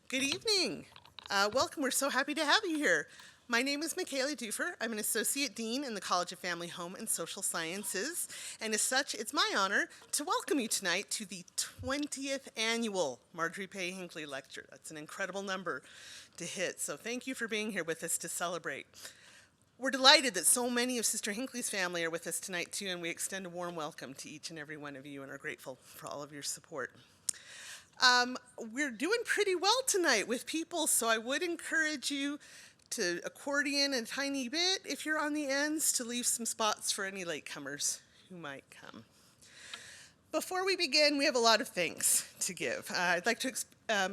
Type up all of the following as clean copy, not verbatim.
Good evening. Welcome. We're so happy to have you here. My name is Michaela Dufer. I'm an Associate Dean in the College of Family, Home, and Social Sciences. And as such, it's my honor to welcome you tonight to the 20th Annual Marjorie P. Hinckley Lecture. That's an incredible number to hit. So thank you for being here with us to celebrate. We're delighted that so many of Sister Hinckley's family are with us tonight, too, and we extend a warm welcome to each and every one of you and are grateful for all of your support. We're doing pretty well tonight with people, so I would encourage you to accordion a tiny bit if you're on the ends to leave some spots for any latecomers who might come. Before we begin, we have a lot of thanks to give. I'd like to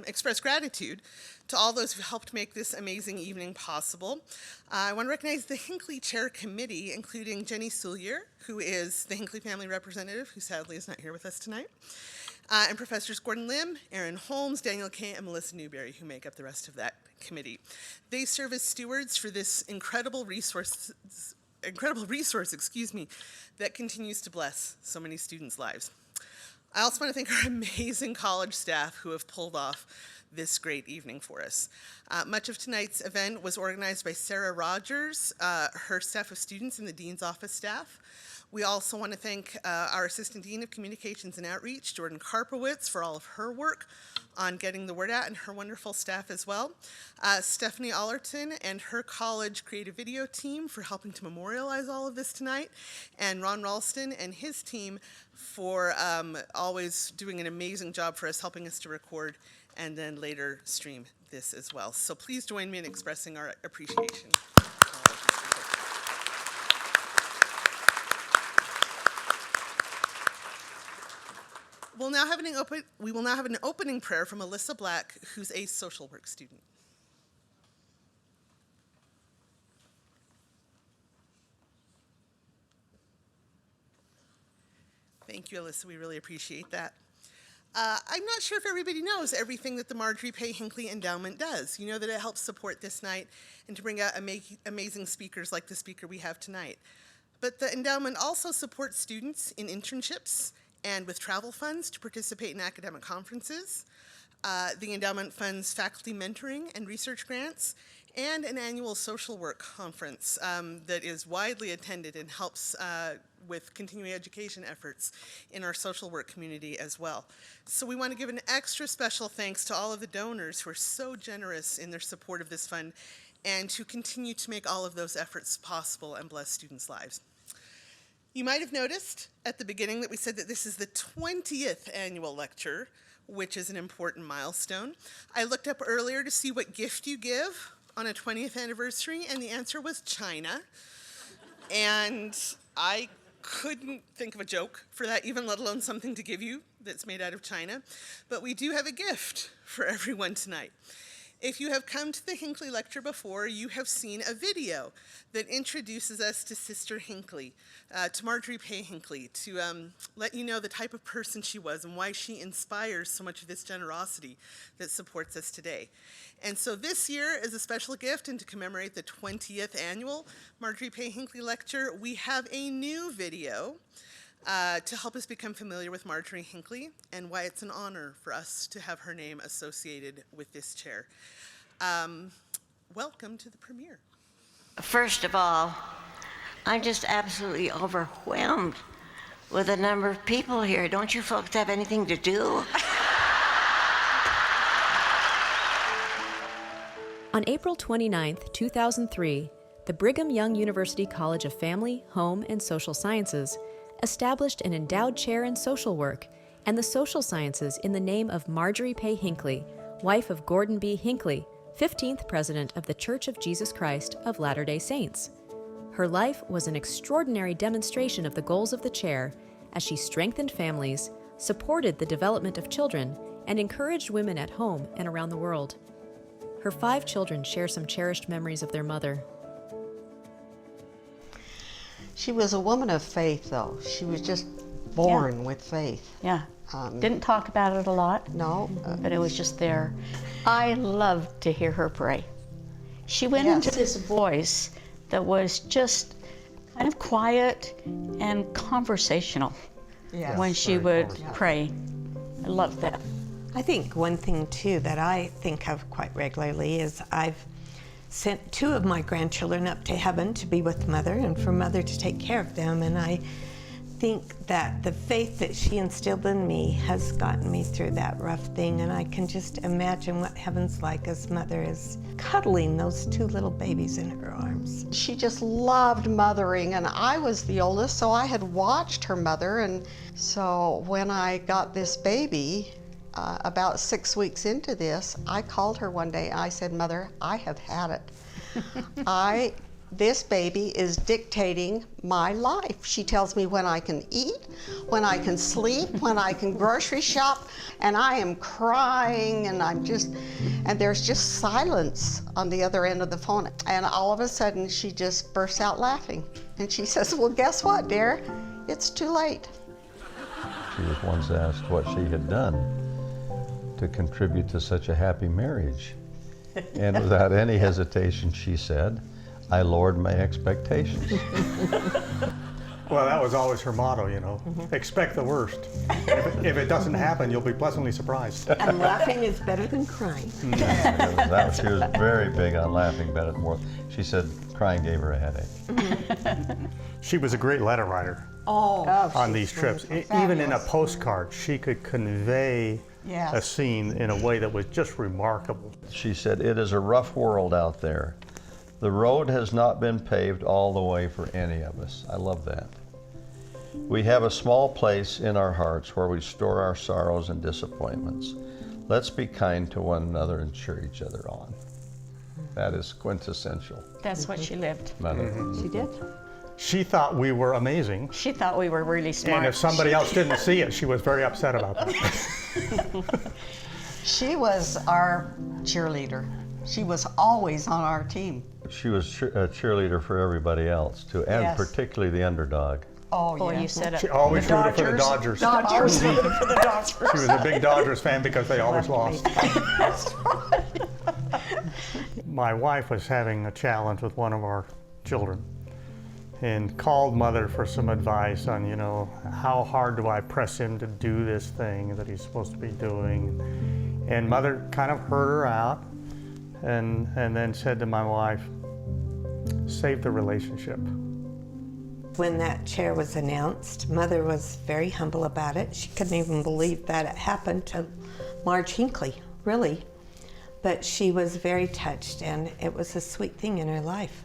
express gratitude to all those who helped make this amazing evening possible. I want to recognize the Hinckley Chair Committee, including Jenny Soulier, who is the Hinckley family representative, who sadly is not here with us tonight, and Professors Gordon Lim, Aaron Holmes, Daniel Kay, and Melissa Newberry, who make up the rest of that committee. They serve as stewards for this incredible resource, that continues to bless so many students' lives. I also want to thank our amazing college staff who have pulled off this great evening for us. Much of tonight's event was organized by Sarah Rogers, her staff of students, and the Dean's Office staff. We also want to thank our Assistant Dean of Communications and Outreach, Jordan Karpowitz, for all of her work on getting the word out, and her wonderful staff as well. Stephanie Allerton and her college creative video team for helping to memorialize all of this tonight, and Ron Ralston and his team for always doing an amazing job for us, helping us to record and then later stream this as well. So please join me in expressing our appreciation. We will now have an opening prayer from Alyssa Black, who's a social work student. Thank you, Alyssa. We really appreciate that. I'm not sure if everybody knows everything that the Marjorie P. Hinckley Endowment does. You know that it helps support this night and to bring out amazing speakers like the speaker we have tonight. But the endowment also supports students in internships and with travel funds to participate in academic conferences. The endowment funds faculty mentoring and research grants, and an annual social work conference that is widely attended and helps with continuing education efforts in our social work community as well. So we want to give an extra special thanks to all of the donors who are so generous in their support of this fund and who continue to make all of those efforts possible and bless students' lives. You might have noticed at the beginning that we said that this is the 20th annual lecture, which is an important milestone. I looked up earlier to see what gift you give on a 20th anniversary, and the answer was China. And I couldn't think of a joke for that, even let alone something to give you that's made out of China. But we do have a gift for everyone tonight. If you have come to the Hinckley lecture before, you have seen a video that introduces us to Sister Hinckley, to Marjorie P. Hinckley, to let you know the type of person she was and why she inspires so much of this generosity that supports us today. And so this year, as a special gift and to commemorate the 20th annual Marjorie P. Hinckley lecture, we have a new video to help us become familiar with Marjorie Hinckley and why it's an honor for us to have her name associated with this chair. Welcome to the premiere. First of all, I'm just absolutely overwhelmed with the number of people here. Don't you folks have anything to do? On April 29, 2003, the Brigham Young University College of Family, Home, and Social Sciences established an endowed chair in social work and the social sciences in the name of Marjorie P. Hinckley, wife of Gordon B. Hinckley, 15th President of the Church of Jesus Christ of Latter-day Saints. Her life was an extraordinary demonstration of the goals of the chair as she strengthened families, supported the development of children, and encouraged women at home and around the world. Her 5 children share some cherished memories of their mother. She was a woman of faith, though. She was just born with faith. Yeah. Didn't talk about it a lot. No. But it was just there. I loved to hear her pray. She went into this voice that was just kind of quiet and conversational when she would pray. I loved that. I think one thing too that I think of quite regularly is I've sent 2 of my grandchildren up to heaven to be with Mother and for Mother to take care of them, and I think that the faith that she instilled in me has gotten me through that rough thing, and I can just imagine what heaven's like as Mother is cuddling those 2 little babies in her arms. She just loved mothering, and I was the oldest, so I had watched her mother. And so when I got this baby, about 6 weeks into this, I called her one day. I said, "Mother, I have had it. This baby is dictating my life. She tells me when I can eat, when I can sleep, when I can grocery shop, and I am crying, and and there's just silence on the other end of the phone. And all of a sudden, she just bursts out laughing. And she says, "Well, guess what, dear? It's too late." She was once asked what she had done to contribute to such a happy marriage. And without any hesitation, she said, "I lowered my expectations." Well, that was always her motto, you know. Expect the worst. If it doesn't happen, you'll be pleasantly surprised. And laughing is better than crying. She was very big on laughing better than more. She said crying gave her a headache. She was a great letter writer on these trips. Even in a postcard, she could convey a scene in a way that was just remarkable. She said, "It is a rough world out there. The road has not been paved all the way for any of us." I love that. "We have a small place in our hearts where we store our sorrows and disappointments. Let's be kind to one another and cheer each other on." That is quintessential That's what she lived. Mother. She did. She thought we were amazing. She thought we were really smart. And if somebody else didn't see it, she was very upset about that. She was our cheerleader. She was always on our team. She was a cheerleader for everybody else too, and Yes. particularly the underdog. Oh, you said it. She always rooted for the Dodgers. Dodgers. She was a big Dodgers fan because they always lost. My wife was having a challenge with one of our children and called Mother for some advice on, you know, how hard do I press him to do this thing that he's supposed to be doing. And Mother kind of heard her out and then said to my wife, "Save the relationship." When that chair was announced, Mother was very humble about it. She couldn't even believe that it happened to Marge Hinckley, really. But she was very touched, and it was a sweet thing in her life.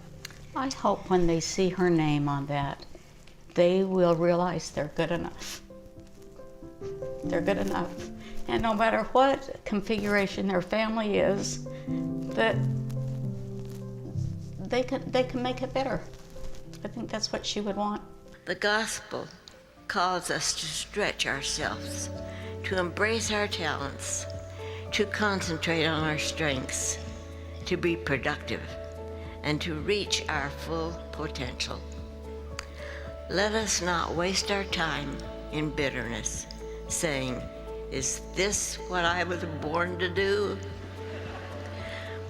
I hope when they see her name on that, they will realize they're good enough. They're good enough. And no matter what configuration their family is, that they can make it better. I think that's what she would want. The gospel calls us to stretch ourselves, to embrace our talents, to concentrate on our strengths, to be productive, and to reach our full potential. Let us not waste our time in bitterness, saying, "Is this what I was born to do?"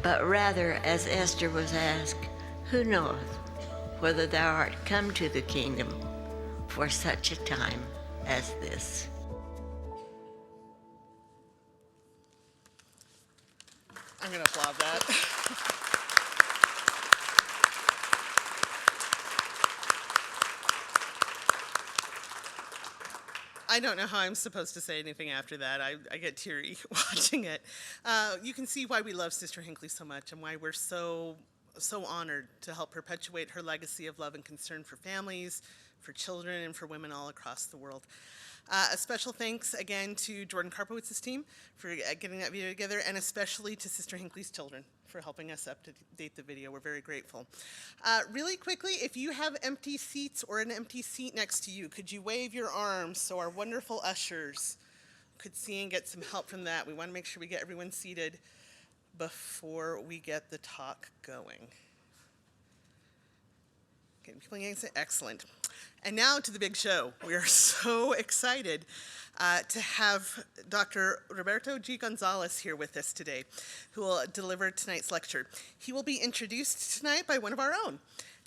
But rather, as Esther was asked, "Who knoweth whether thou art come to the kingdom for such a time as this?" I'm going to applaud that. I don't know how I'm supposed to say anything after that. I get teary watching it. You can see why we love Sister Hinckley so much and why we're so honored to help perpetuate her legacy of love and concern for families, for children, and for women all across the world. A special thanks again to Jordan Karpowitz's team for getting that video together, and especially to Sister Hinckley's children for helping us update the video. We're very grateful. Really quickly, if you have empty seats or an empty seat next to you, could you wave your arms so our wonderful ushers could see and get some help from that? We want to make sure we get everyone seated before we get the talk going. Okay, people getting it? Excellent. And now to the big show. We are so excited. to have Dr. Roberto G. Gonzales here with us today, who will deliver tonight's lecture. He will be introduced tonight by one of our own.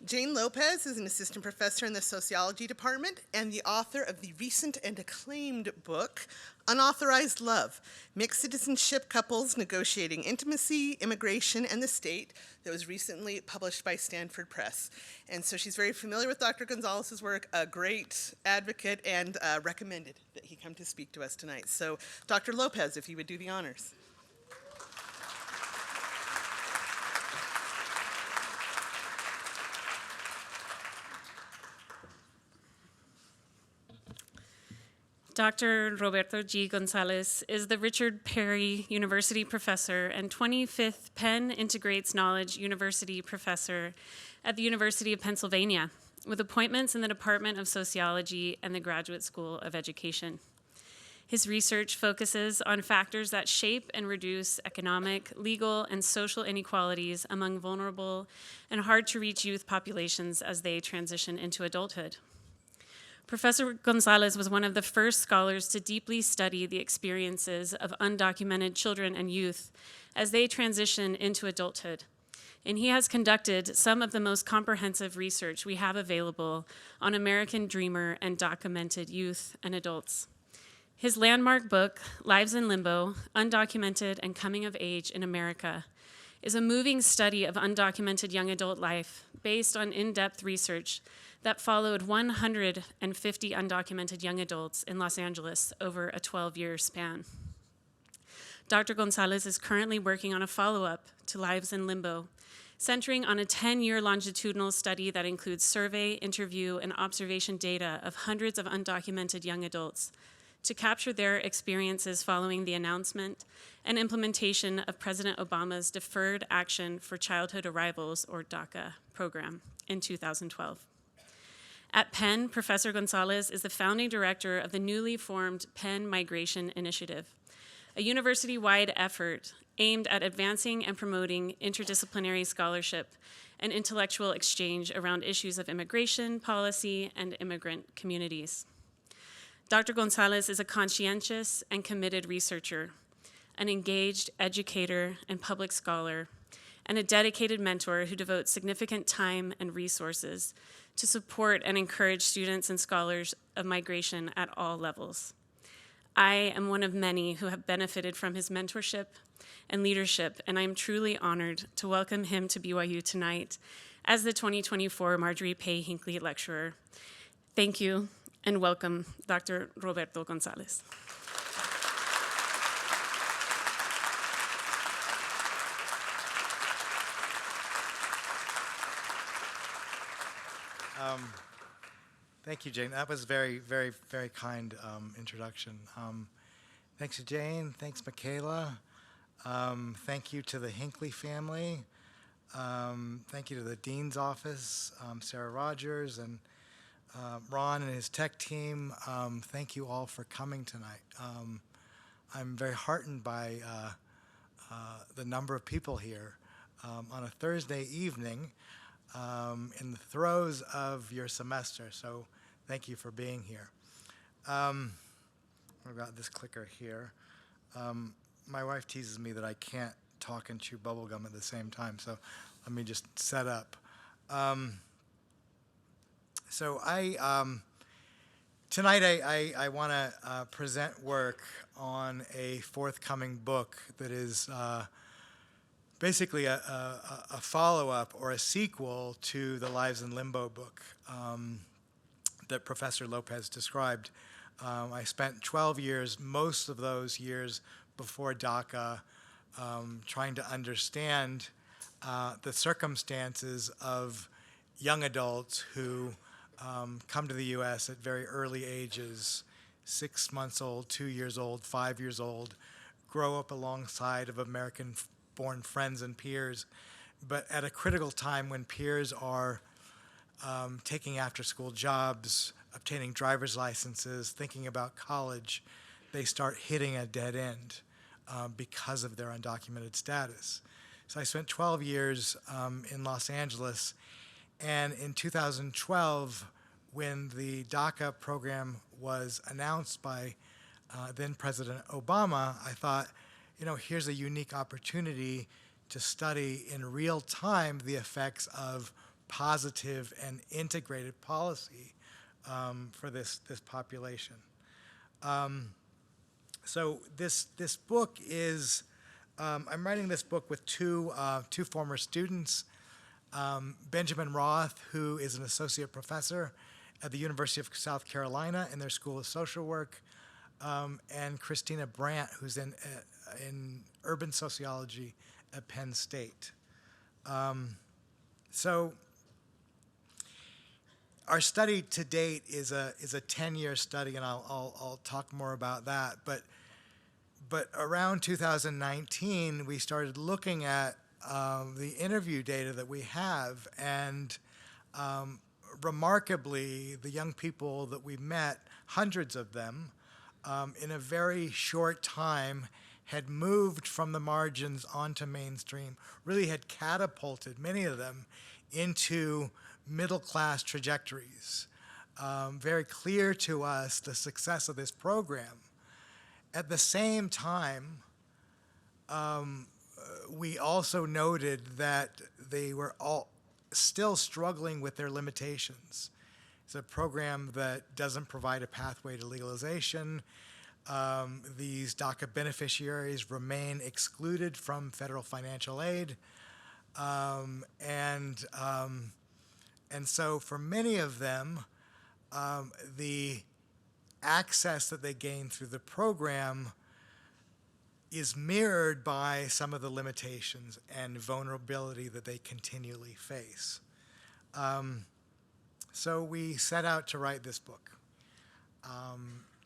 Jane Lopez is an assistant professor in the Sociology department and the author of the recent and acclaimed book, Unauthorized Love, Mixed Citizenship Couples Negotiating Intimacy, Immigration, and the State, that was recently published by Stanford Press. And so she's very familiar with Dr. Gonzales' work, a great advocate, and recommended that he come to speak to us tonight. So Dr. Lopez, if you would do the honors. Dr. Roberto G. Gonzales is the Richard Perry University Professor and 25th Penn Integrates Knowledge University Professor at the University of Pennsylvania, with appointments in the Department of Sociology and the Graduate School of Education. His research focuses on factors that shape and reduce economic, legal, and social inequalities among vulnerable and hard-to-reach youth populations as they transition into adulthood. Professor Gonzales was one of the first scholars to deeply study the experiences of undocumented children and youth as they transition into adulthood. And he has conducted some of the most comprehensive research we have available on American dreamer and documented youth and adults. His landmark book, Lives in Limbo, Undocumented and Coming of Age in America, is a moving study of undocumented young adult life based on in-depth research that followed 150 undocumented young adults in Los Angeles over a 12-year span. Dr. Gonzales is currently working on a follow-up to Lives in Limbo, centering on a 10-year longitudinal study that includes survey, interview, and observation data of hundreds of undocumented young adults to capture their experiences following the announcement and implementation of President Obama's Deferred Action for Childhood Arrivals, or DACA, program in 2012. At Penn, Professor Gonzales is the founding director of the newly formed Penn Migration Initiative, a university-wide effort aimed at advancing and promoting interdisciplinary scholarship and intellectual exchange around issues of immigration, policy, and immigrant communities. Dr. Gonzales is a conscientious and committed researcher, an engaged educator and public scholar, and a dedicated mentor who devotes significant time and resources to support and encourage students and scholars of migration at all levels. I am one of many who have benefited from his mentorship and leadership, and I am truly honored to welcome him to BYU tonight as the 2024 Marjorie Pay Hinckley Lecturer. Thank you, and welcome, Dr. Roberto Gonzales. Thank you, Jane. That was very, very, very kind introduction. Thanks to Jane. Thanks, Michaela. Thank you to the Hinckley family. Thank you to the Dean's office, Sarah Rogers, and Ron and his tech team. Thank you all for coming tonight. I'm very heartened by the number of people here on a Thursday evening in the throes of your semester, so thank you for being here. What about this clicker here? My wife teases me that I can't talk and chew bubble gum at the same time, so let me just set up. Tonight I want to present work on a forthcoming book that is basically a follow-up or a sequel to the Lives in Limbo book that Professor Lopez described. I spent 12 years, most of those years before DACA, trying to understand the circumstances of young adults who come to the U.S. at very early ages, 6 months old, 2 years old, 5 years old, grow up alongside of American-born friends and peers, but at a critical time when peers are taking after-school jobs, obtaining driver's licenses, thinking about college, they start hitting a dead end because of their undocumented status. So I spent 12 years in Los Angeles, and in 2012, when the DACA program was announced by then President Obama, I thought, here's a unique opportunity to study in real time the effects of positive and integrated policy for this population. So this book is, I'm writing this book with two former students, Benjamin Roth, who is an associate professor at the University of South Carolina in their School of Social Work, and Christina Brandt, who's in urban sociology at Penn State. So our study to date is a 10-year study, and I'll talk more about that. But around 2019, we started looking at the interview data that we have, and remarkably, the young people that we met, hundreds of them, in a very short time, had moved from the margins onto mainstream, really had catapulted many of them into middle-class trajectories. Very clear to us the success of this program. At the same time, we also noted that they were all still struggling with their limitations. It's a program that doesn't provide a pathway to legalization. These DACA beneficiaries remain excluded from federal financial aid. And so for many of them, the access that they gain through the program is mirrored by some of the limitations and vulnerability that they continually face. So we set out to write this book.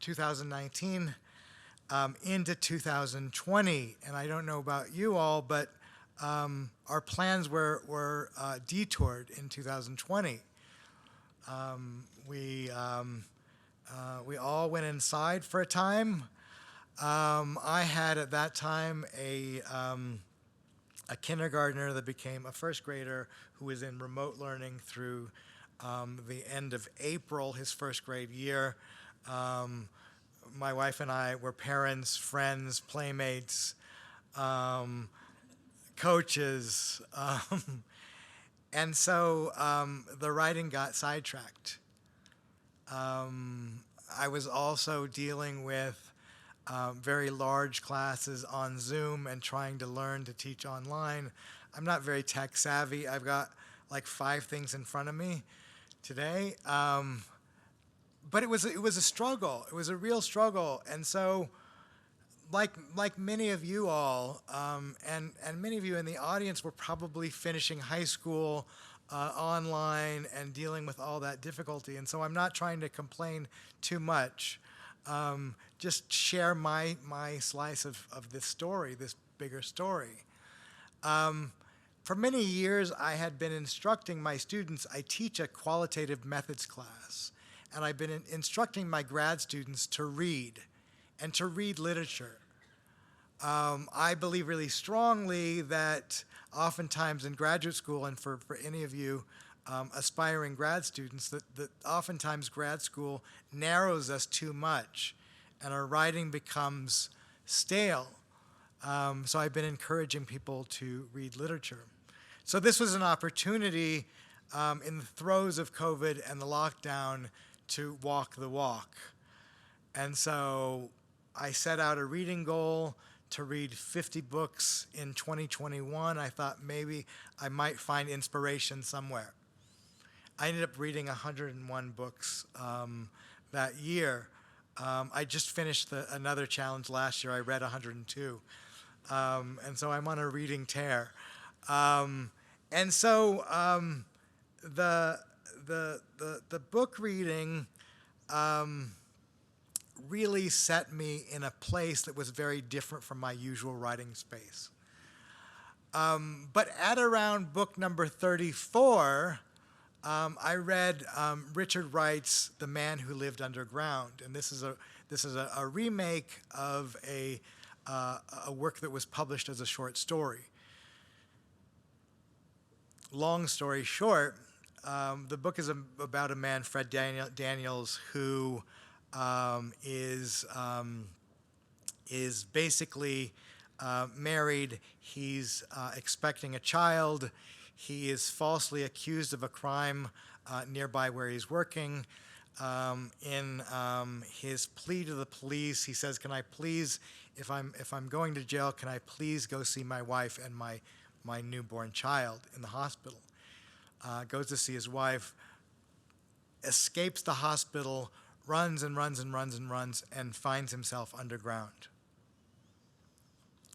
2019 into 2020, and I don't know about you all, but our plans were detoured in 2020. We all went inside for a time. I had at that time a kindergartner that became a first grader who was in remote learning through the end of April, his first grade year. My wife and I were parents, friends, playmates, coaches, and so the writing got sidetracked. I was also dealing with very large classes on Zoom and trying to learn to teach online. I'm not very tech savvy. I've got like 5 things in front of me today. But it was a struggle. It was a real struggle. And so like many of you all, and many of you in the audience were probably finishing high school online and dealing with all that difficulty. And so I'm not trying to complain too much. Just share my slice of this story, this bigger story. For many years, I had been instructing my students. I teach a qualitative methods class, and I've been instructing my grad students to read, and to read literature. I believe really strongly that oftentimes in graduate school, and for any of you aspiring grad students, that oftentimes grad school narrows us too much, and our writing becomes stale. So I've been encouraging people to read literature. So this was an opportunity in the throes of COVID and the lockdown to walk the walk. And so I set out a reading goal to read 50 books in 2021. I thought maybe I might find inspiration somewhere. I ended up reading 101 books that year. I just finished another challenge last year. I read 102. And so I'm on a reading tear. And so the book reading really set me in a place that was very different from my usual writing space. But at around book number 34, I read Richard Wright's *The Man Who Lived Underground*, and this is a remake of a work that was published as a short story. Long story short, the book is about a man, Fred Daniels, who is basically married. He's expecting a child. He is falsely accused of a crime nearby where he's working. In his plea to the police, he says, "Can I please, if I'm going to jail, can I please go see my wife and my newborn child in the hospital?" Goes to see his wife, escapes the hospital, runs and runs and runs and runs, and finds himself underground.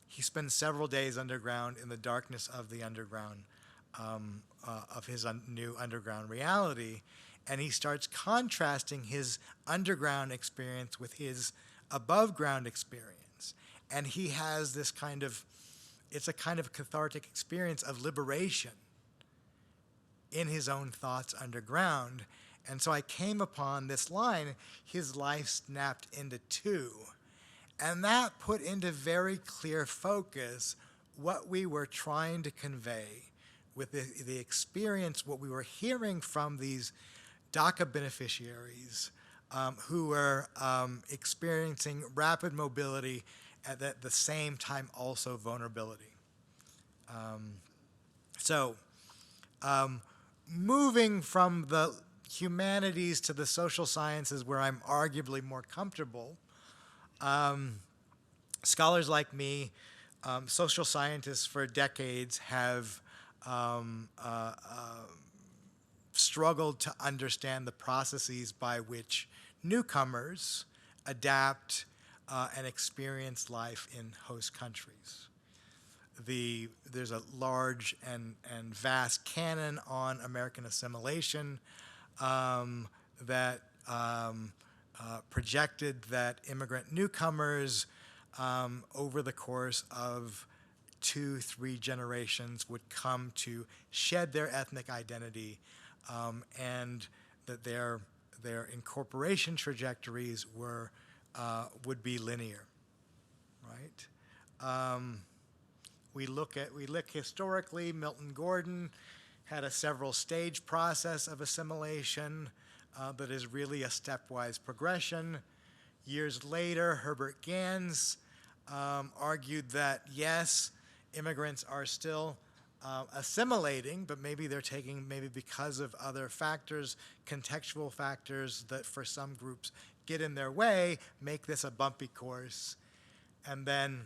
He spends several days underground in the darkness of the underground, of his new underground reality, and he starts contrasting his underground experience with his above ground experience. And he has this it's a kind of cathartic experience of liberation in his own thoughts underground. And so I came upon this line, his life snapped into two. And that put into very clear focus what we were trying to convey with the experience, what we were hearing from these DACA beneficiaries who were experiencing rapid mobility at the same time also vulnerability. Moving from the humanities to the social sciences, where I'm arguably more comfortable, scholars like me, social scientists for decades have struggled to understand the processes by which newcomers adapt and experience life in host countries. There's a large and vast canon on American assimilation that projected that immigrant newcomers over the course of 2-3 generations would come to shed their ethnic identity, and that their incorporation trajectories would be linear, right? We look historically. Milton Gordon had a several stage process of assimilation that is really a stepwise progression. Years later, Herbert Gans argued that yes, immigrants are still assimilating, but maybe they're taking, maybe because of other factors, contextual factors that for some groups get in their way, make this a bumpy course. And then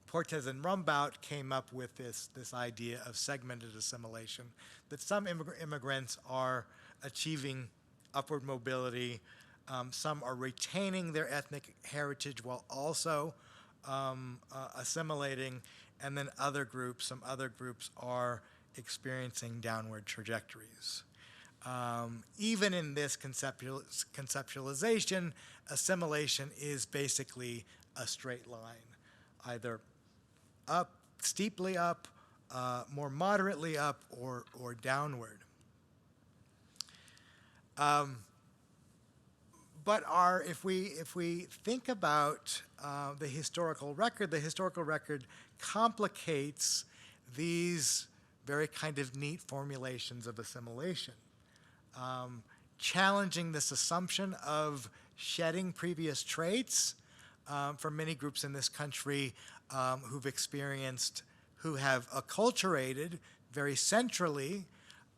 Portes and Rumbaut came up with this idea of segmented assimilation, that some immigrants are achieving upward mobility, some are retaining their ethnic heritage while also assimilating, and then some other groups are experiencing downward trajectories. Even in this conceptualization, assimilation is basically a straight line, either up, steeply up, more moderately up, or downward. But if we think about the historical record complicates these very kind of neat formulations of assimilation, challenging this assumption of shedding previous traits for many groups in this country who have acculturated very centrally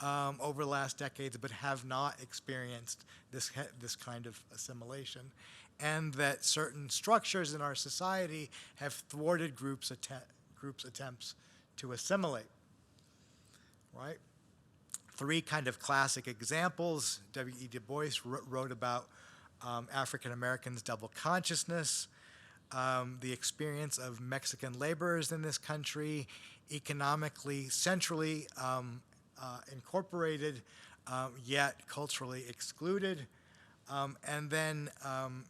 over the last decades, but have not experienced this kind of assimilation, and that certain structures in our society have thwarted groups' attempts to assimilate. Right? 3 kind of classic examples. W.E. Du Bois wrote about African Americans' double consciousness, the experience of Mexican laborers in this country, economically centrally incorporated, yet culturally excluded. And then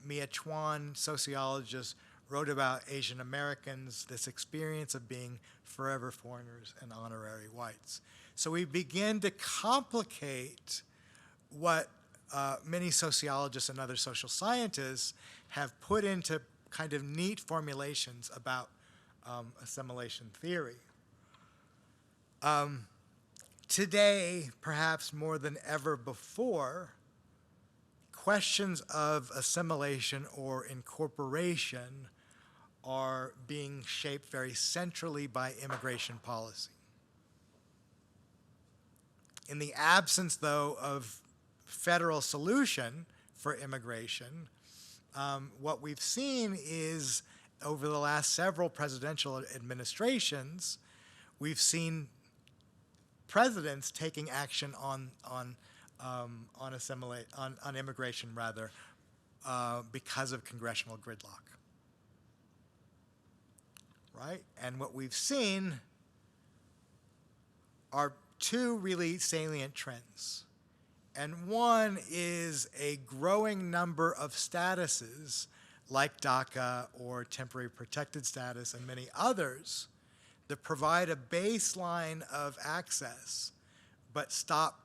Mia Chuan, sociologist, wrote about Asian Americans, this experience of being forever foreigners and honorary whites. So we begin to complicate what many sociologists and other social scientists have put into kind of neat formulations about assimilation theory. Today, perhaps more than ever before, questions of assimilation or incorporation are being shaped very centrally by immigration policy. In the absence, though, of federal solution for immigration, what we've seen is over the last several presidential administrations, we've seen presidents taking action on immigration rather, because of congressional gridlock. Right? And what we've seen are two really salient trends. And one is a growing number of statuses like DACA or temporary protected status and many others that provide a baseline of access but stop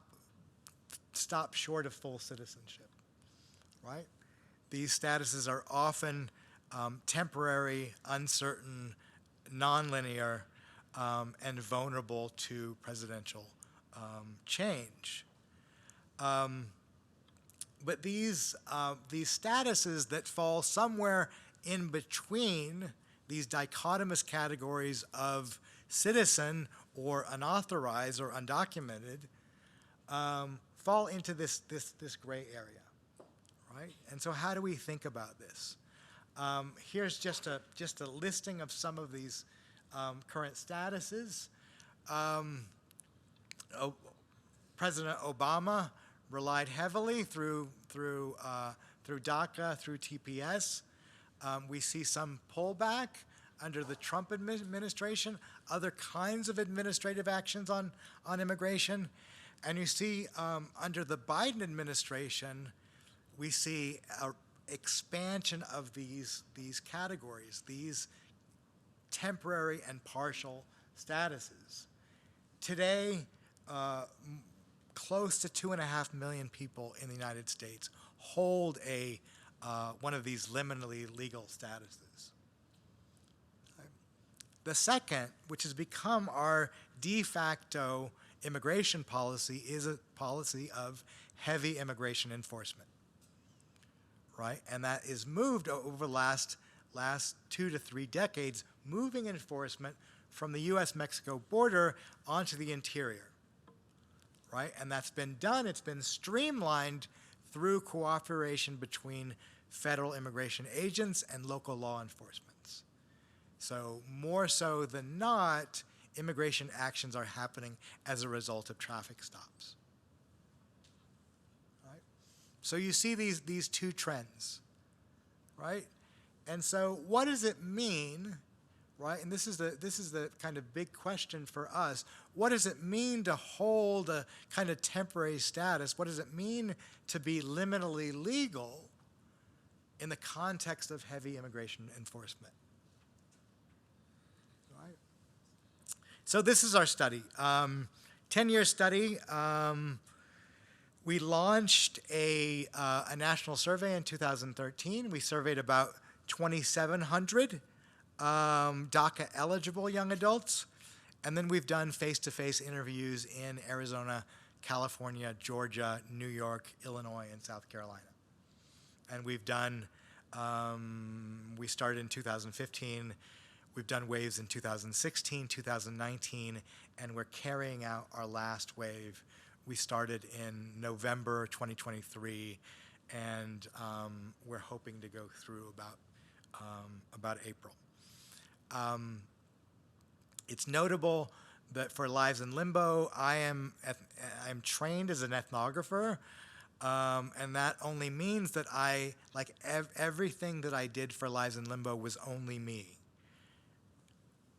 short of full citizenship, right? These statuses are often temporary, uncertain, nonlinear, and vulnerable to presidential change. But these statuses that fall somewhere in between these dichotomous categories of citizen or unauthorized or undocumented fall into this gray area, right? And so how do we think about this? Here's just a listing of some of these current statuses. President Obama relied heavily through DACA, through TPS. We see some pullback under the Trump administration, other kinds of administrative actions on immigration. And you see under the Biden administration, we see an expansion of these categories, these temporary and partial statuses. Today, close to 2.5 million people in the United States hold one of these liminally legal statuses. The second, which has become our de facto immigration policy, is a policy of heavy immigration enforcement, right? And that is moved over the last 2 to 3 decades, moving enforcement from the U.S.-Mexico border onto the interior, right? And that's been done, it's been streamlined through cooperation between federal immigration agents and local law enforcements. So more so than not, immigration actions are happening as a result of traffic stops. Right? So you see these two trends, right? And so what does it mean, right? And this is the kind of big question for us. What does it mean to hold a kind of temporary status? What does it mean to be liminally legal in the context of heavy immigration enforcement? Right? So this is our study, 10-year study. We launched a national survey in 2013. We surveyed about 2,700 DACA-eligible young adults. And then we've done face-to-face interviews in Arizona, California, Georgia, New York, Illinois, and South Carolina. And we've done, we started in 2015. We've done waves in 2016, 2019, and we're carrying out our last wave. We started in November 2023, and we're hoping to go through about April. It's notable that for Lives in Limbo, I'm trained as an ethnographer, and that only means that everything that I did for Lives in Limbo was only me.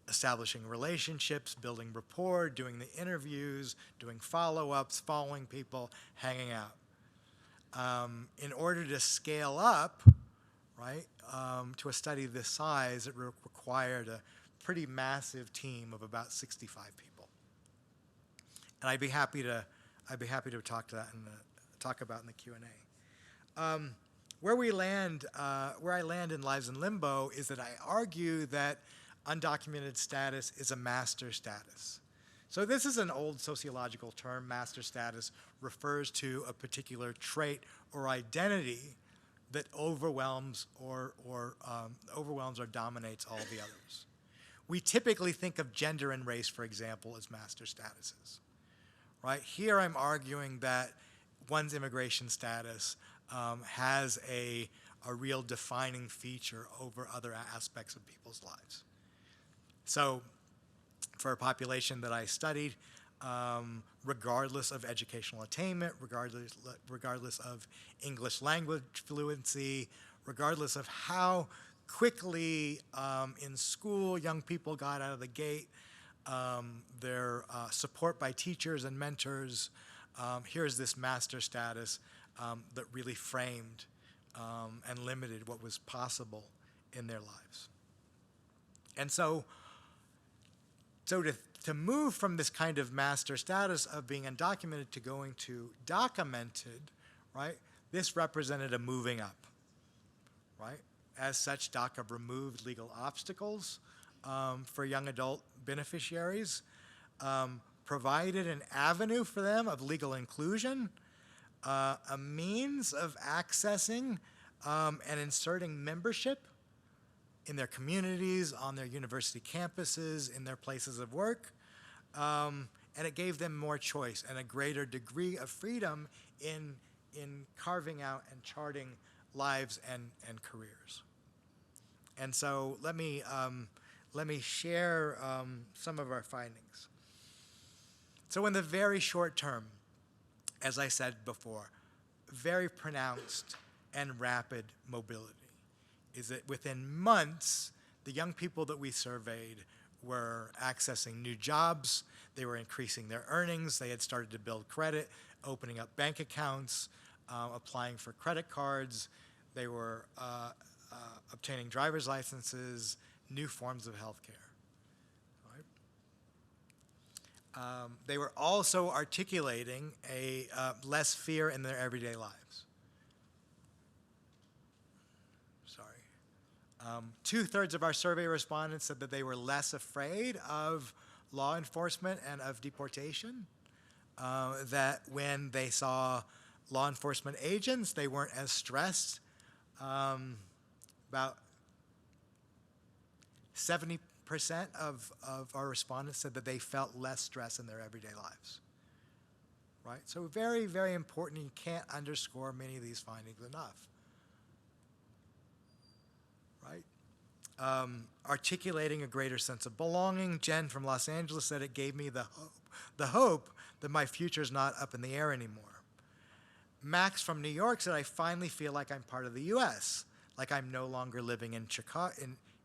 Establishing relationships, building rapport, doing the interviews, doing follow-ups, following people, hanging out. In order to scale up, right, to a study this size, it required a pretty massive team of about 65 people. And I'd be happy to talk to that and talk about in the Q&A. Where I land in Lives in Limbo is that I argue that undocumented status is a master status. So this is an old sociological term. Master status refers to a particular trait or identity that overwhelms or dominates all the others. We typically think of gender and race, for example, as master statuses. Right? Here I'm arguing that one's immigration status has a real defining feature over other aspects of people's lives. So for a population that I studied, regardless of educational attainment, regardless of English language fluency, regardless of how quickly in school young people got out of the gate, their support by teachers and mentors, here's this master status that really framed and limited what was possible in their lives. And so to move from this kind of master status of being undocumented to going to documented, right, this represented a moving up, right? As such, DACA removed legal obstacles for young adult beneficiaries, provided an avenue for them of legal inclusion, a means of accessing and inserting membership in their communities, on their university campuses, in their places of work, and it gave them more choice and a greater degree of freedom in carving out and charting lives and careers. And so let me share some of our findings. So in the very short term, as I said before, very pronounced and rapid mobility is that within months, the young people that we surveyed were accessing new jobs, they were increasing their earnings, they had started to build credit, opening up bank accounts, applying for credit cards, they were obtaining driver's licenses, new forms of health care. Right? They were also articulating a less fear in their everyday lives. Sorry. 2/3 of our survey respondents said that they were less afraid of law enforcement and of deportation, that when they saw law enforcement agents, they weren't as stressed. About 70% of our respondents said that they felt less stress in their everyday lives. Right? So very, very important. You can't underscore many of these findings enough. Right? Articulating a greater sense of belonging. Jen from Los Angeles said it gave me the hope that my future's not up in the air anymore. Max from New York said, I finally feel like I'm part of the U.S., like I'm no longer living in Chicago,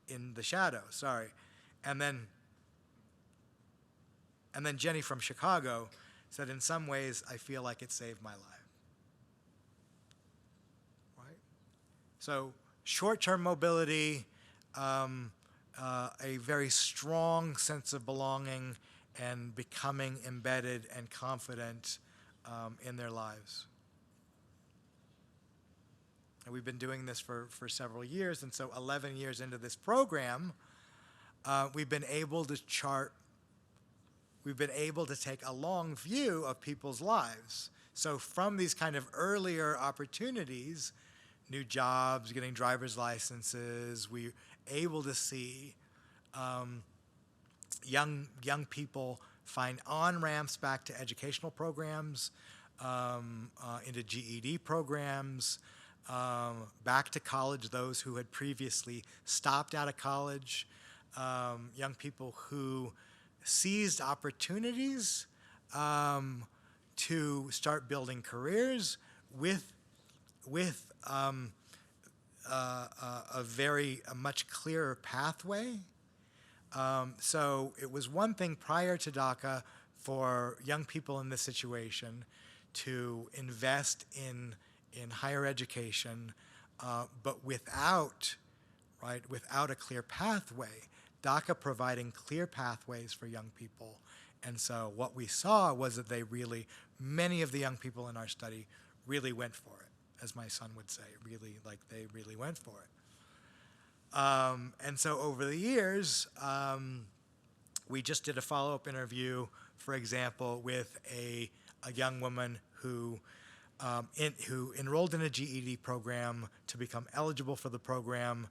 in the shadow, sorry. And then Jenny from Chicago said, in some ways, I feel like it saved my life. Right? So short-term mobility, a very strong sense of belonging and becoming embedded and confident in their lives. And we've been doing this for several years, and so 11 years into this program, we've been able to take a long view of people's lives. So from these kind of earlier opportunities, new jobs, getting driver's licenses, we're able to see young people find on-ramps back to educational programs, into GED programs, back to college, those who had previously stopped out of college, young people who seized opportunities to start building careers with a much clearer pathway. So it was one thing prior to DACA for young people in this situation to invest in higher education, but without a clear pathway. DACA providing clear pathways for young people. And so what we saw was that many of the young people in our study really went for it, as my son would say, they really went for it. And so over the years, we just did a follow-up interview for example, with a young woman who enrolled in a GED program to become eligible for the program.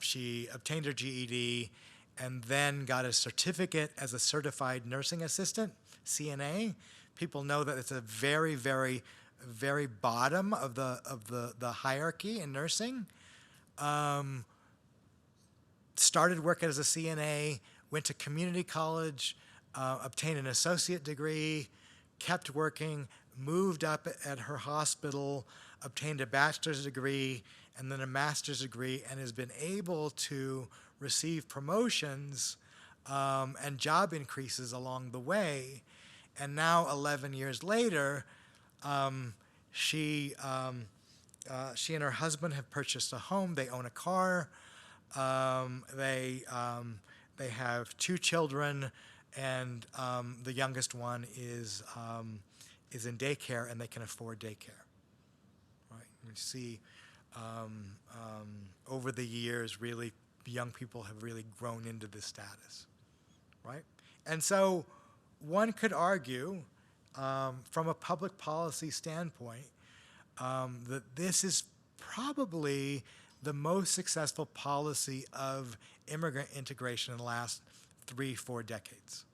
She obtained her GED and then got a certificate as a certified nursing assistant, CNA. People know that it's a very, very, very bottom of the hierarchy in nursing. Started work as a CNA, went to community college, obtained an associate degree, kept working, moved up at her hospital, obtained a bachelor's degree and then a master's degree, and has been able to receive promotions and job increases along the way. And now, 11 years later, she and her husband have purchased a home. They own a car. They have 2 children, and the youngest one is in daycare, and they can afford daycare. Right? You see, over the years, really, young people have really grown into this status, right? And so, one could argue, from a public policy standpoint, that this is probably the most successful policy of immigrant integration in the last 3-4 decades.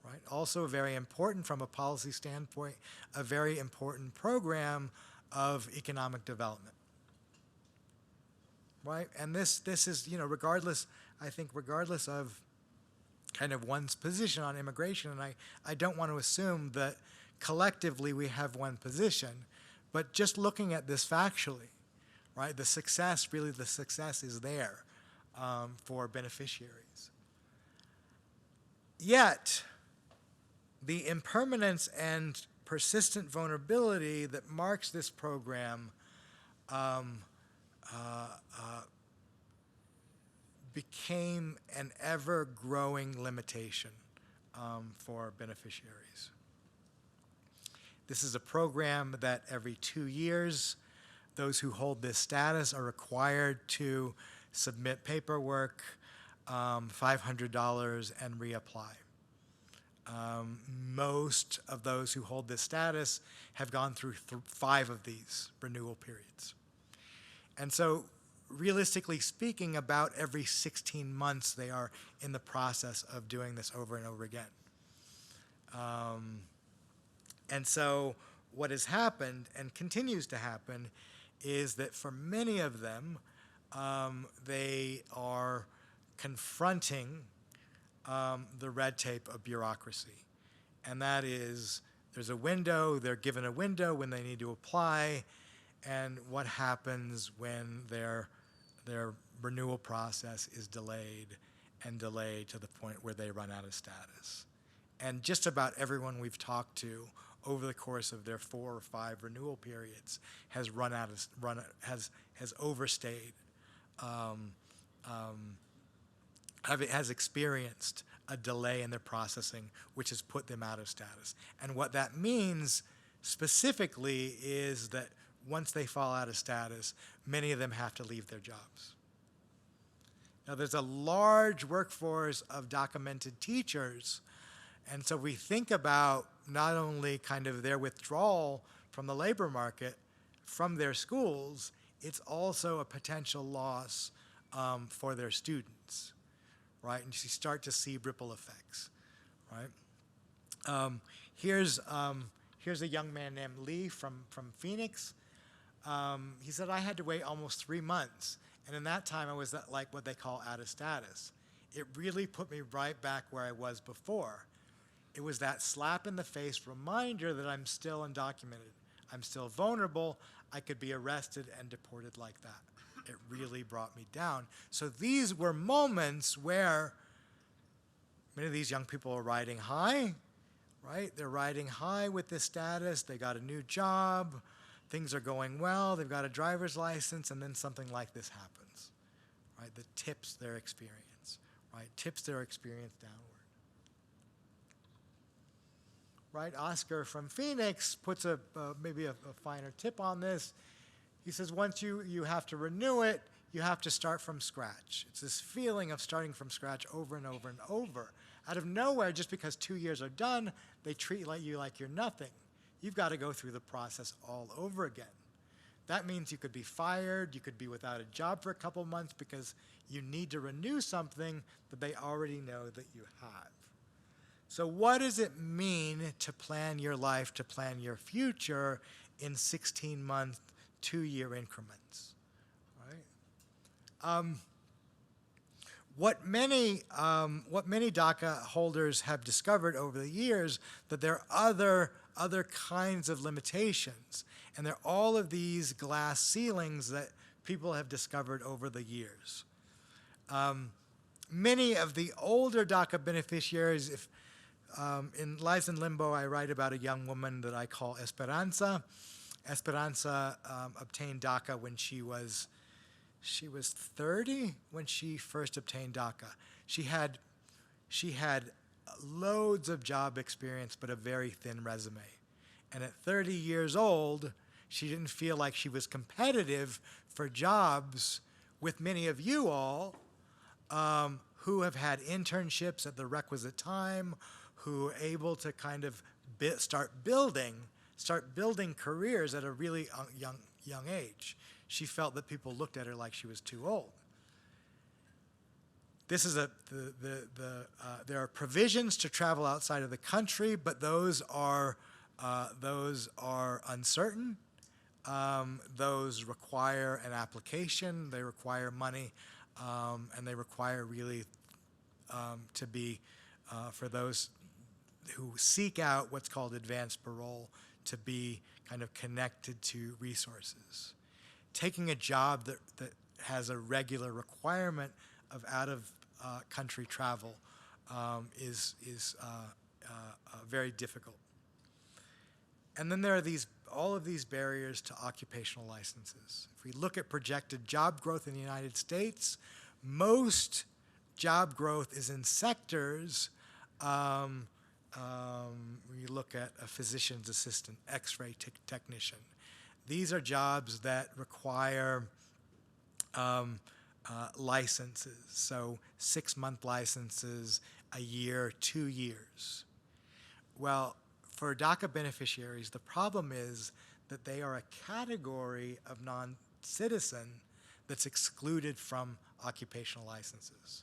Right? Also very important from a policy standpoint, a very important program of economic development. Right? And this is, regardless of kind of one's position on immigration, and I don't want to assume that collectively we have one position, but just looking at this factually, right? The success is there for beneficiaries. Yet, the impermanence and persistent vulnerability that marks this program became an ever-growing limitation for beneficiaries. This is a program that every 2 years, those who hold this status are required to submit paperwork, $500, and reapply. Most of those who hold this status have gone through 5 of these renewal periods. And so, realistically speaking, about every 16 months they are in the process of doing this over and over again. And so what has happened and continues to happen is that for many of them, they are confronting the red tape of bureaucracy. And that is, there's a window, they're given a window when they need to apply, and what happens when their renewal process is delayed to the point where they run out of status. And just about everyone we've talked to over the course of their 4 or 5 renewal periods has has overstayed, has experienced a delay in their processing, which has put them out of status. And what that means specifically is that once they fall out of status, many of them have to leave their jobs. Now, there's a large workforce of documented teachers, and so we think about not only kind of their withdrawal from the labor market, from their schools, it's also a potential loss for their students, right? And you start to see ripple effects, right? Here's a young man named Lee from Phoenix. He said, I had to wait almost 3 months, and in that time I was like what they call out of status. It really put me right back where I was before. It was that slap in the face reminder that I'm still undocumented. I'm still vulnerable. I could be arrested and deported like that. It really brought me down. So these were moments where many of these young people are riding high, right? They're riding high with this status. They got a new job. Things are going well. They've got a driver's license, and then something like this happens, right? That tips their experience, right? Tips their experience downward. Right? Oscar from Phoenix puts maybe a finer tip on this. He says once you have to renew it, you have to start from scratch. It's this feeling of starting from scratch over and over and over. Out of nowhere, just because 2 years are done, they treat you like you're nothing. You've got to go through the process all over again. That means you could be fired, you could be without a job for a couple months because you need to renew something that they already know that you have. So what does it mean to plan your life, to plan your future in 16-month, 2-year increments? Right? What many DACA holders have discovered over the years, that there are other kinds of limitations, and there are all of these glass ceilings that people have discovered over the years. Many of the older DACA beneficiaries, in Lives in Limbo, I write about a young woman that I call Esperanza. Esperanza obtained DACA when she was 30 when she first obtained DACA. She had loads of job experience, but a very thin resume. And at 30 years old, she didn't feel like she was competitive for jobs with many of you all who have had internships at the requisite time, who are able to kind of start building careers at a really young age. She felt that people looked at her like she was too old. This is there are provisions to travel outside of the country, but those are uncertain. Those require an application. They require money, and they require really to be for those who seek out what's called advanced parole to be kind of connected to resources. Taking a job that has a regular requirement of out-of-country travel is very difficult. And then there are all of these barriers to occupational licenses. If we look at projected job growth in the United States, most job growth is in sectors. We look at a physician's assistant, X-ray technician. These are jobs that require licenses, so 6-month licenses, a year, 2 years. Well, for DACA beneficiaries, the problem is that they are a category of non-citizen that's excluded from occupational licenses.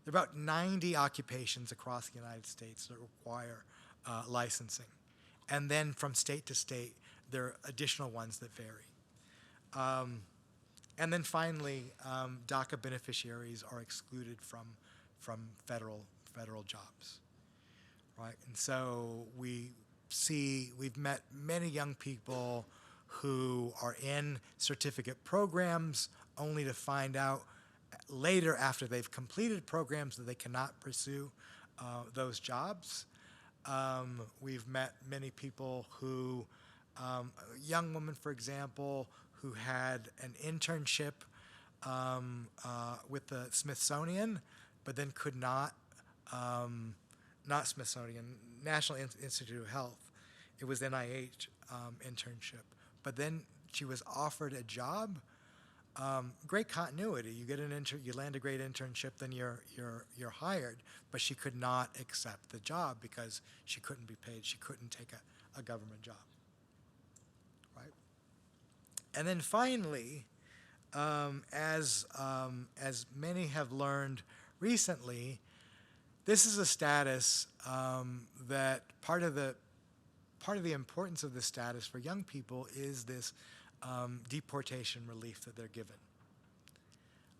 There are about 90 occupations across the United States that require licensing. And then from state to state, there are additional ones that vary. And then finally, DACA beneficiaries are excluded from federal jobs, right? And so we've met many young people who are in certificate programs only to find out later, after they've completed programs, that they cannot pursue those jobs. We've met many people who, a young woman, for example, who had an internship with the Smithsonian, but then could not Smithsonian, National Institute of Health. It was NIH internship. But then she was offered a job. Great continuity. You get you land a great internship, then you're hired. But she could not accept the job because she couldn't be paid. She couldn't take a government job. Right. And then finally, as many have learned recently, this is a status that part of the importance of this status for young people is this deportation relief that they're given,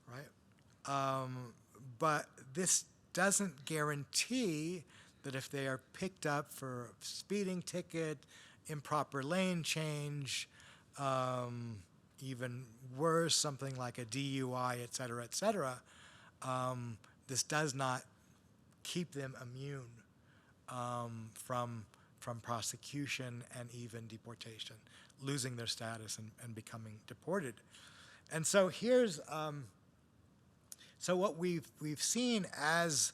right? But this doesn't guarantee that if they are picked up for a speeding ticket, improper lane change, even worse, something like a DUI, et cetera, this does not keep them immune from prosecution and even deportation, losing their status and becoming deported. And so here's so what we've seen as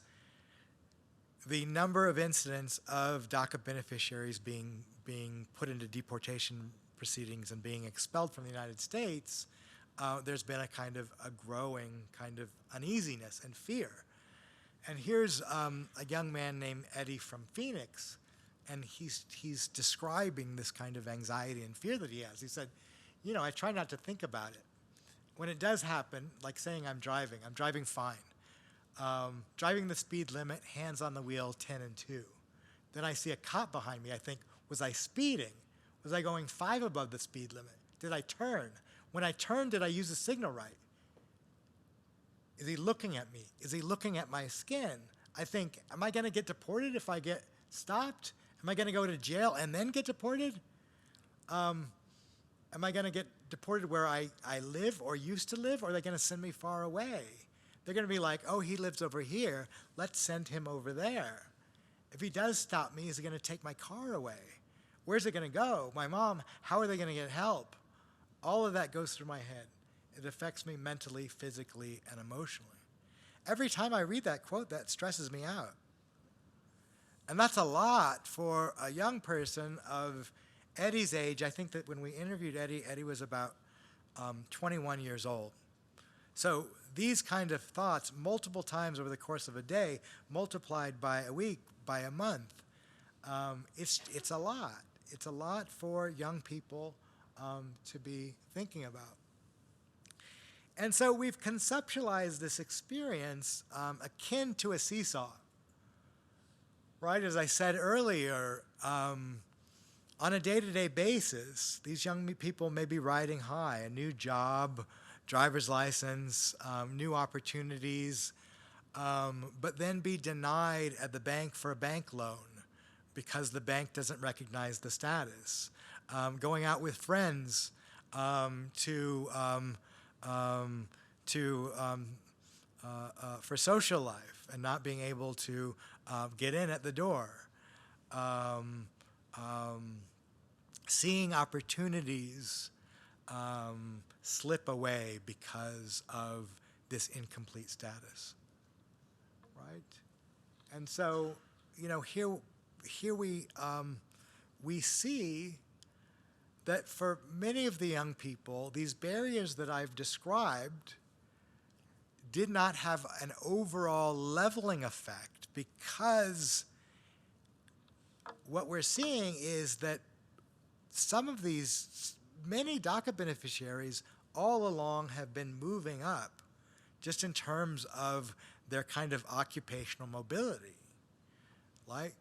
the number of incidents of DACA beneficiaries being put into deportation proceedings and being expelled from the United States, there's been a growing kind of uneasiness and fear. And here's a young man named Eddie from Phoenix, and he's describing this kind of anxiety and fear that he has. He said, you know, I try not to think about it. When it does happen, like saying I'm driving fine. Driving the speed limit, hands on the wheel, 10 and 2. Then I see a cop behind me. I think, was I speeding? Was I going 5 above the speed limit? Did I turn? When I turned, did I use the signal right? Is he looking at me? Is he looking at my skin? I think, am I going to get deported if I get stopped? Am I going to go to jail and then get deported? Am I going to get deported where I live or used to live, or are they going to send me far away? They're going to be like, oh, he lives over here. Let's send him over there. If he does stop me, is he going to take my car away? Where's it going to go? My mom, how are they going to get help? All of that goes through my head. It affects me mentally, physically, and emotionally. Every time I read that quote, that stresses me out. And that's a lot for a young person of Eddie's age. I think that when we interviewed Eddie, Eddie was about 21 years old. So these kind of thoughts, multiple times over the course of a day, multiplied by a week, by a month, it's a lot. It's a lot for young people to be thinking about. And so we've conceptualized this experience akin to a seesaw. Right, as I said earlier, on a day-to-day basis, these young people may be riding high, a new job, driver's license, new opportunities, but then be denied at the bank for a bank loan because the bank doesn't recognize the status. Going out with friends for social life and not being able to get in at the door. Seeing opportunities slip away because of this incomplete status, right? And so, you know, here we see that for many of the young people, these barriers that I've described did not have an overall leveling effect, because what we're seeing is that some of these, many DACA beneficiaries all along have been moving up just in terms of their kind of occupational mobility, like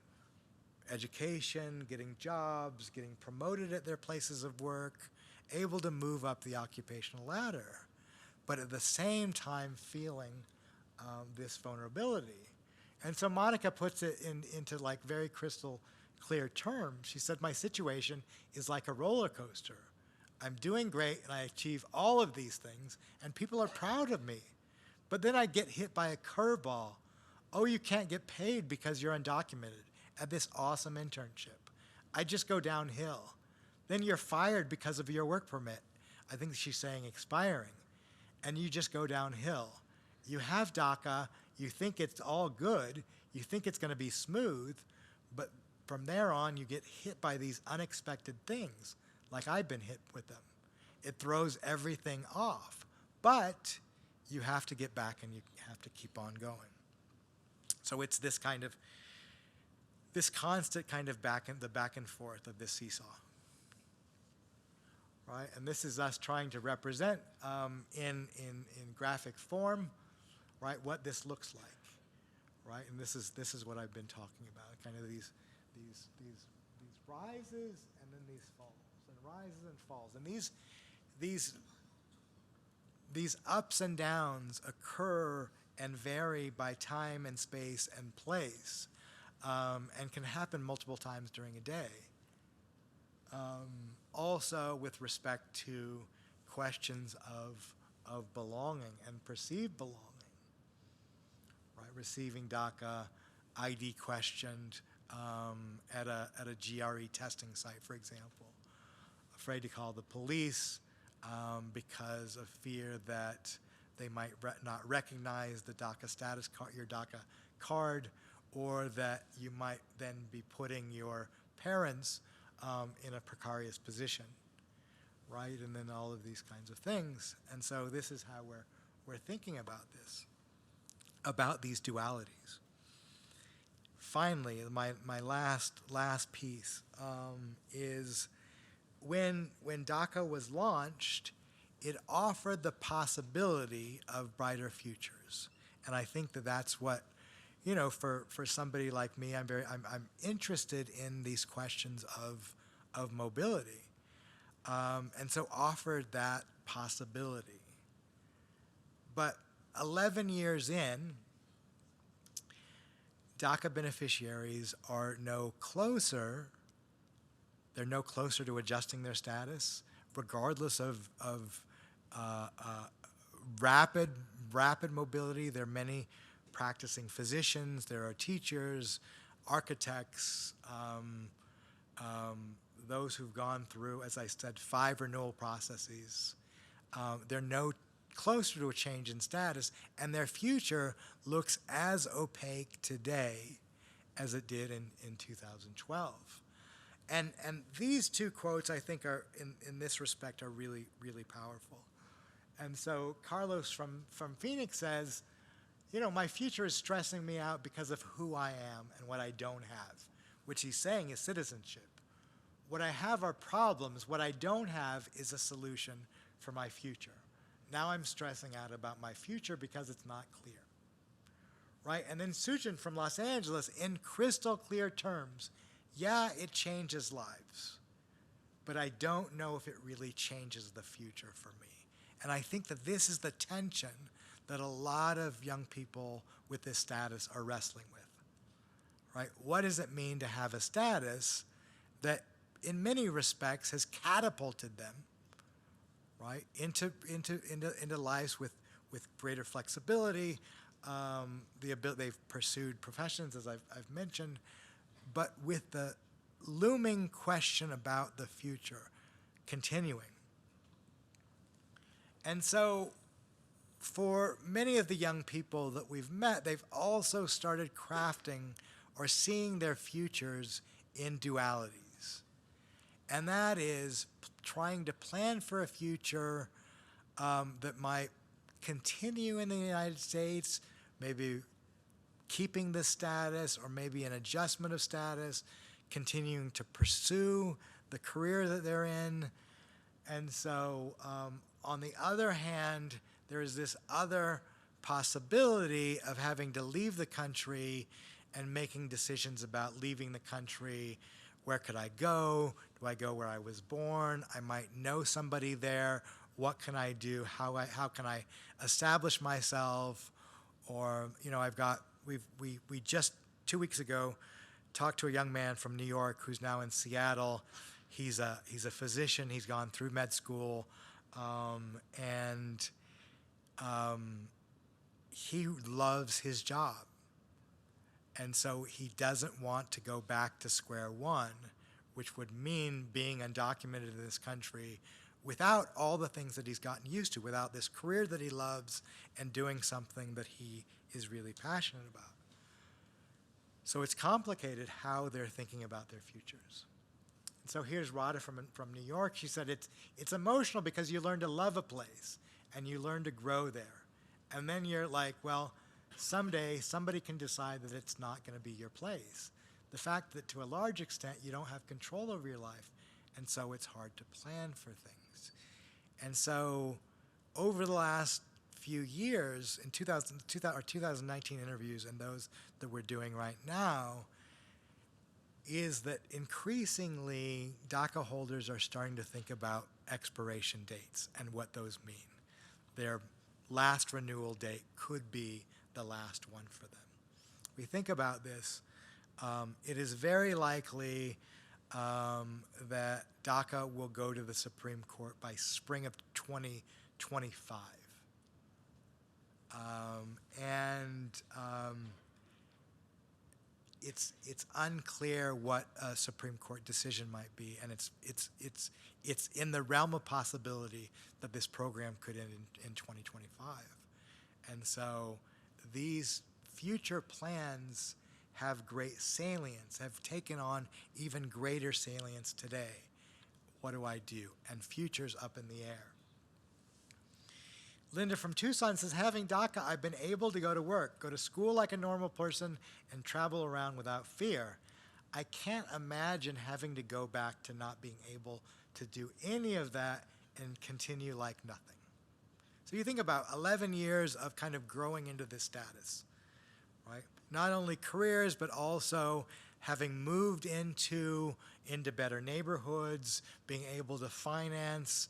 education, getting jobs, getting promoted at their places of work, able to move up the occupational ladder, but at the same time feeling this vulnerability. And so Monica puts it into like very crystal clear terms. She said, my situation is like a roller coaster. I'm doing great and I achieve all of these things and people are proud of me. But then I get hit by a curveball. Oh, you can't get paid because you're undocumented at this awesome internship. I just go downhill. Then you're fired because of your work permit. I think she's saying expiring. And you just go downhill. You have DACA, you think it's all good, you think it's going to be smooth, but from there on you get hit by these unexpected things, like I've been hit with them. It throws everything off, but you have to get back and you have to keep on going. So it's this kind of, this constant kind of back and forth of this seesaw. Right, and this is us trying to represent in graphic form, right, what this looks like, right, and this is what I've been talking about, kind of these rises and then these falls, and rises and falls, and these ups and downs occur and vary by time and space and place, and can happen multiple times during a day. Also with respect to questions of belonging and perceived belonging, right? Receiving DACA, ID questioned at a GRE testing site, for example. Afraid to call the police because of fear that they might not recognize the DACA status card, your DACA card, or that you might then be putting your parents in a precarious position, right? And then all of these kinds of things. And so this is how we're thinking about this. about these dualities. Finally, my last piece is when DACA was launched, it offered the possibility of brighter futures, and I think that that's what, for somebody like me, I'm interested in these questions of mobility, and so offered that possibility. But 11 years in, DACA beneficiaries are no closer. They're no closer to adjusting their status, regardless of rapid mobility. There are many practicing physicians. There are teachers, architects, those who've gone through, as I said, 5 renewal processes. They're no closer to a change in status, and their future looks as opaque today as it did in 2012. And these two quotes, I think, are in this respect are really, really powerful. And so Carlos from Phoenix says, my future is stressing me out because of who I am and what I don't have, which he's saying is citizenship. What I have are problems. What I don't have is a solution for my future. Now I'm stressing out about my future because it's not clear, right? And then Sujin from Los Angeles, in crystal clear terms, yeah, it changes lives, but I don't know if it really changes the future for me. And I think that this is the tension that a lot of young people with this status are wrestling with, right? What does it mean to have a status that in many respects has catapulted them, right, into lives with greater flexibility, the ability, they've pursued professions, as I've mentioned, but with the looming question about the future continuing. And so for many of the young people that we've met, they've also started crafting or seeing their futures in dualities. And that is trying to plan for a future that might continue in the United States, maybe keeping the status or maybe an adjustment of status, continuing to pursue the career that they're in. And so on the other hand, there is this other possibility of having to leave the country and making decisions about leaving the country. Where could I go? Do I go where I was born? I might know somebody there. What can I do? How can I establish myself? Or, we just 2 weeks ago talked to a young man from New York who's now in Seattle. He's a physician. He's gone through med school, and he loves his job. And so he doesn't want to go back to square one, which would mean being undocumented in this country without all the things that he's gotten used to, without this career that he loves and doing something that he is really passionate about. So it's complicated how they're thinking about their futures. And so here's Rada from New York. She said it's emotional because you learn to love a place and you learn to grow there. And then you're like, well, someday somebody can decide that it's not going to be your place. The fact that to a large extent you don't have control over your life, and so it's hard to plan for things. And so over the last few years, in 2019 interviews and those that we're doing right now, is that increasingly DACA holders are starting to think about expiration dates and what those mean. Their last renewal date could be the last one for them. We think about this, it is very likely that DACA will go to the Supreme Court by spring of 2025. It's unclear what a Supreme Court decision might be, and it's in the realm of possibility that this program could end in 2025. And so these future plans have great salience, have taken on even greater salience today. What do I do? And future's up in the air. Linda from Tucson says, having DACA, I've been able to go to work, go to school like a normal person, and travel around without fear. I can't imagine having to go back to not being able to do any of that and continue like nothing. So you think about 11 years of kind of growing into this status, right? Not only careers, but also having moved into better neighborhoods, being able to finance,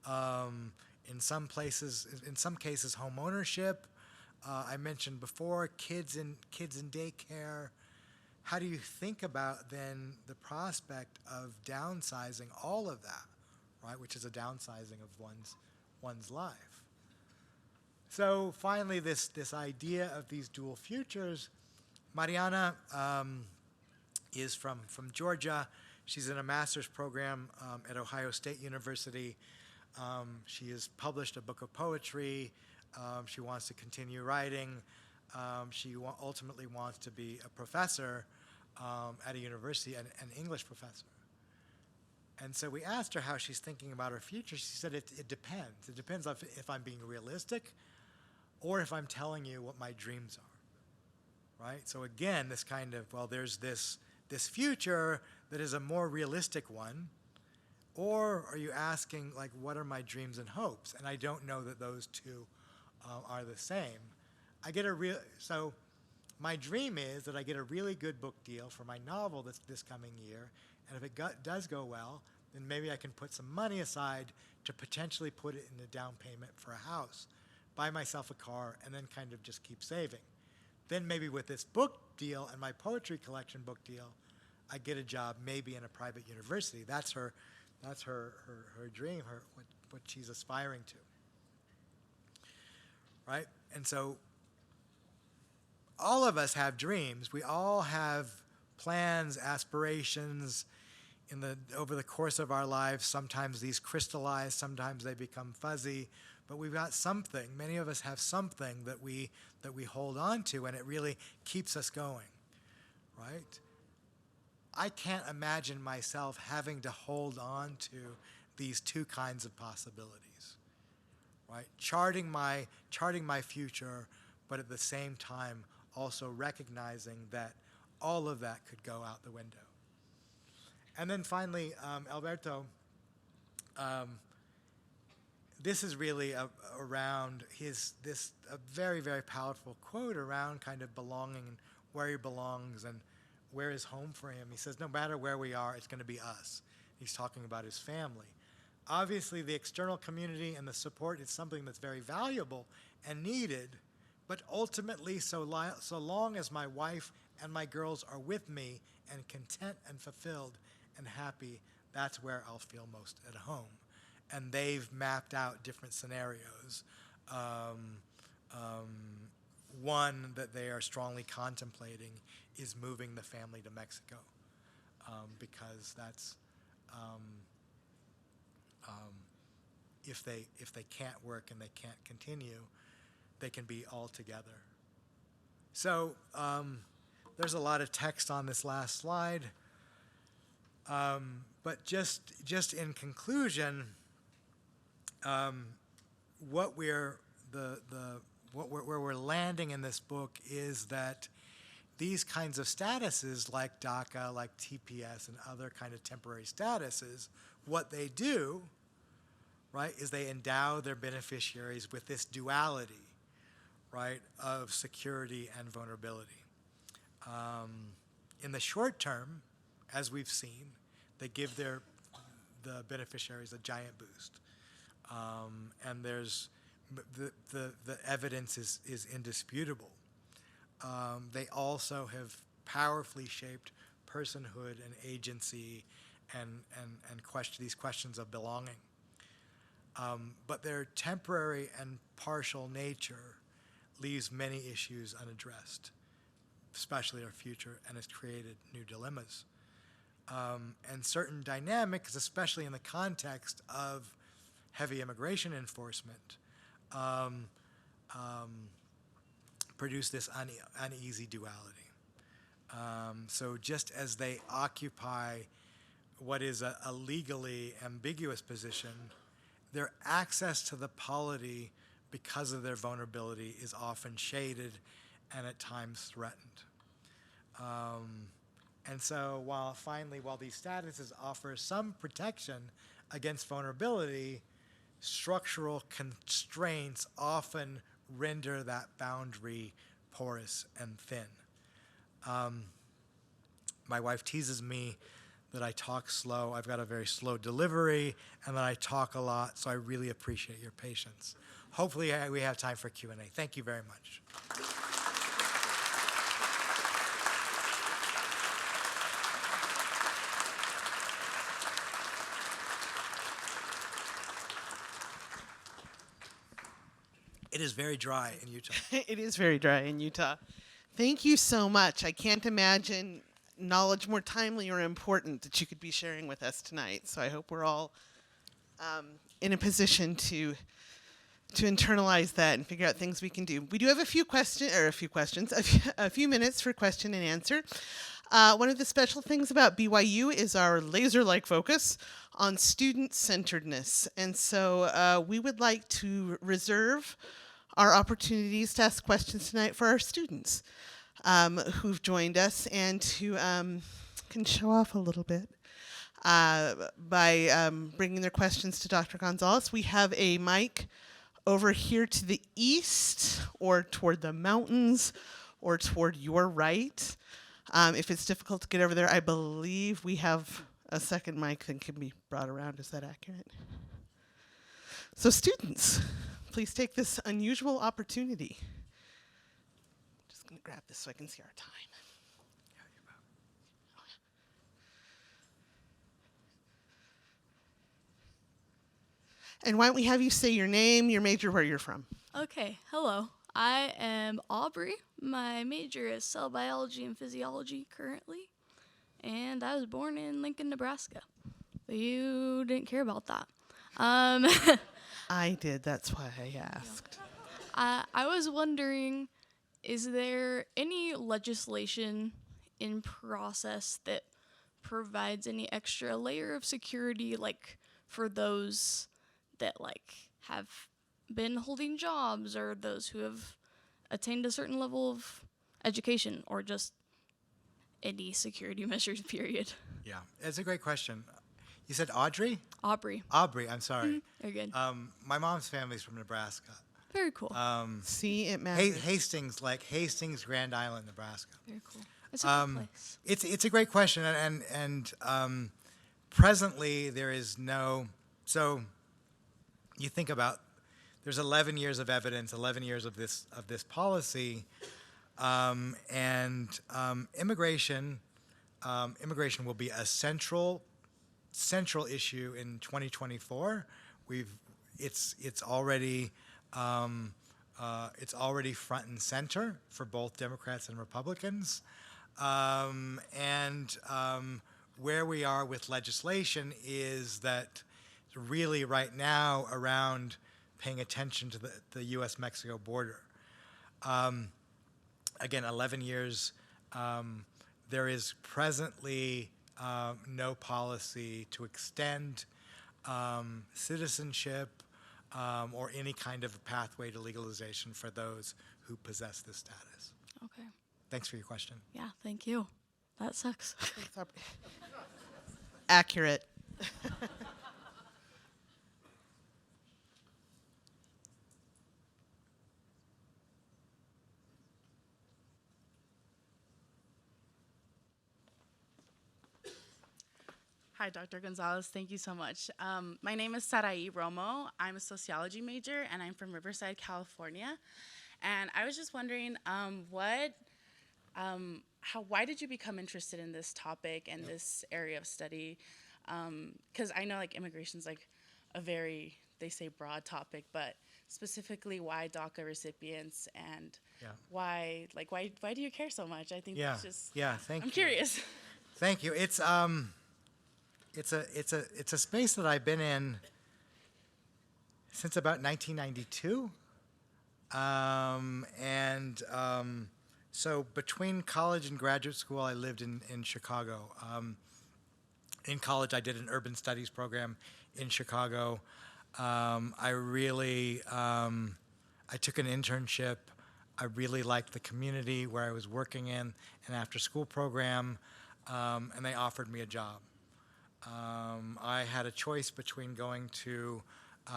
in some cases, home ownership. I mentioned before, kids in daycare. How do you think about then the prospect of downsizing all of that, right? Which is a downsizing of one's life. So finally, this idea of these dual futures. Mariana is from Georgia. She's in a master's program at Ohio State University. She has published a book of poetry. She wants to continue writing. She ultimately wants to be a professor at a university, an English professor. And so we asked her how she's thinking about her future. She said it depends. It depends if I'm being realistic or if I'm telling you what my dreams are, right? So again, this kind of, well, there's this future that is a more realistic one, or are you asking, like, what are my dreams and hopes? And I don't know that those two are the same. So my dream is that I get a really good book deal for my novel this coming year, and if it does go well, then maybe I can put some money aside to potentially put it in a down payment for a house, buy myself a car, and then kind of just keep saving. Then maybe with this book deal and my poetry collection book deal, I get a job maybe in a private university. That's her dream, what she's aspiring to, right? And so all of us have dreams. We all have plans, aspirations over the course of our lives. Sometimes these crystallize, sometimes they become fuzzy, but we've got something. Many of us have something that we hold on to, and it really keeps us going, right? I can't imagine myself having to hold on to these two kinds of possibilities, right? Charting my future, but at the same time also recognizing that all of that could go out the window. And then finally, Alberto, this is really around a very, very powerful quote around kind of belonging and where he belongs and where is home for him. He says, no matter where we are, it's going to be us. He's talking about his family. Obviously, the external community and the support is something that's very valuable and needed, but ultimately, so long as my wife and my girls are with me and content and fulfilled and happy, that's where I'll feel most at home. And they've mapped out different scenarios. One that they are strongly contemplating is moving the family to Mexico, because that's if they can't work and they can't continue, they can be all together. So there's a lot of text on this last slide, but just in conclusion, where we're landing in this book is that these kinds of statuses like DACA, like TPS, and other kind of temporary statuses, what they do, right, is they endow their beneficiaries with this duality, right, of security and vulnerability. In the short term, as we've seen, they give the beneficiaries a giant boost. And there's the evidence is indisputable. They also have powerfully shaped personhood and agency and these questions of belonging. But their temporary and partial nature leaves many issues unaddressed, especially our future, and has created new dilemmas. And certain dynamics, especially in the context of heavy immigration enforcement, produce this uneasy duality. So just as they occupy what is a legally ambiguous position, their access to the polity because of their vulnerability, is often shaded and at times threatened. And so while these statuses offer some protection against vulnerability, structural constraints often render that boundary porous and thin. My wife teases me that I talk slow. I've got a very slow delivery, and that I talk a lot, so I really appreciate your patience. Hopefully we have time for Q&A. Thank you very much. It is very dry in Utah. It is very dry in Utah. Thank you so much. I can't imagine knowledge more timely or important that you could be sharing with us tonight. So I hope we're all in a position to internalize that and figure out things we can do. We do have a few minutes for question and answer. One of the special things about BYU is our laser-like focus on student-centeredness. And so we would like to reserve our opportunities to ask questions tonight for our students who've joined us, and to can show off a little bit by bringing their questions to Dr. Gonzales. We have a mic over here to the east, or toward the mountains, or toward your right. If it's difficult to get over there, I believe we have a second mic that can be brought around. Is that accurate? So students, please take this unusual opportunity. Just going to grab this so I can see our time. And why don't we have you say your name, your major, where you're from? Okay, hello. I am Aubrey. My major is cell biology and physiology currently. And I was born in Lincoln, Nebraska. But you didn't care about that. I did, that's why I asked. I was wondering, is there any legislation in process that provides any extra layer of security, like for those that have been holding jobs, or those who have attained a certain level of education, or just any security measures, period? Yeah, it's a great question. You said Audrey? Aubrey. Aubrey, I'm sorry. You're good. My mom's family's from Nebraska. Very cool. See, it matters. Hastings, Grand Island, Nebraska. Very cool. It's a good place. It's a great question, and presently there is no. So you think about, there's 11 years of evidence, 11 years of this policy, and immigration will be a central issue in 2024. It's already front and center for both Democrats and Republicans, and where we are with legislation is that really right now around paying attention to the U.S.-Mexico border. Again, 11 years. There is presently no policy to extend citizenship or any kind of pathway to legalization for those who possess this status. Okay. Thanks for your question. Yeah, thank you. That sucks. Accurate. Hi, Dr. Gonzales. Thank you so much. My name is Sarai Romo. I'm a sociology major, and I'm from Riverside, California. And I was just wondering, why did you become interested in this topic and this area of study? Because I know immigration's a very, they say, broad topic, but specifically why DACA recipients, and why do you care so much? I think it's just, thank you. I'm curious. Thank you. It's a space that I've been in since about 1992, so between college and graduate school, I lived in Chicago. In college, I did an urban studies program in Chicago. I really I took an internship. I really liked the community where I was working in an after-school program, and they offered me a job. I had a choice between going to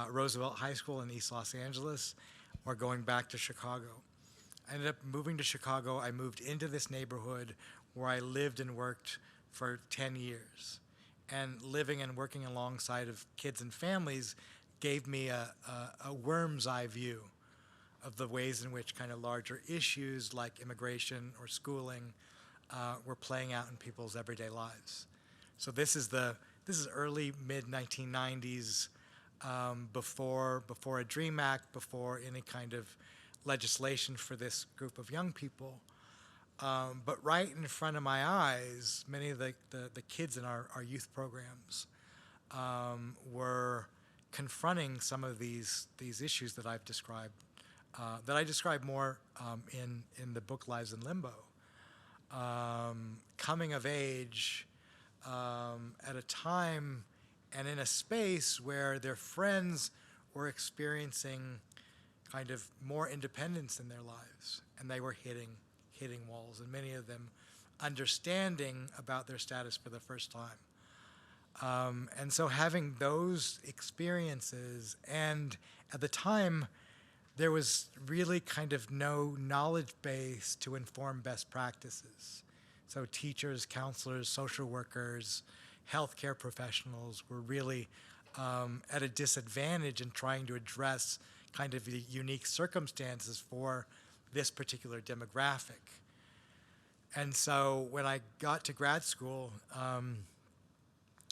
Roosevelt High School in East Los Angeles or going back to Chicago. I ended up moving to Chicago. I moved into this neighborhood where I lived and worked for 10 years. And living and working alongside of kids and families gave me a worm's eye view of the ways in which kind of larger issues like immigration or schooling were playing out in people's everyday lives. So this is early mid 1990s, before a DREAM Act, before any kind of legislation for this group of young people. But right in front of my eyes, many of the kids in our youth programs were confronting some of these issues that I've described, that I describe more in the book Lives in Limbo. Coming of age at a time and in a space where their friends were experiencing kind of more independence in their lives, and they were hitting walls, and many of them understanding about their status for the first time. And so having those experiences, and at the time, there was really kind of no knowledge base to inform best practices. So teachers, counselors, social workers, healthcare professionals were really at a disadvantage in trying to address kind of the unique circumstances for this particular demographic. And so when I got to grad school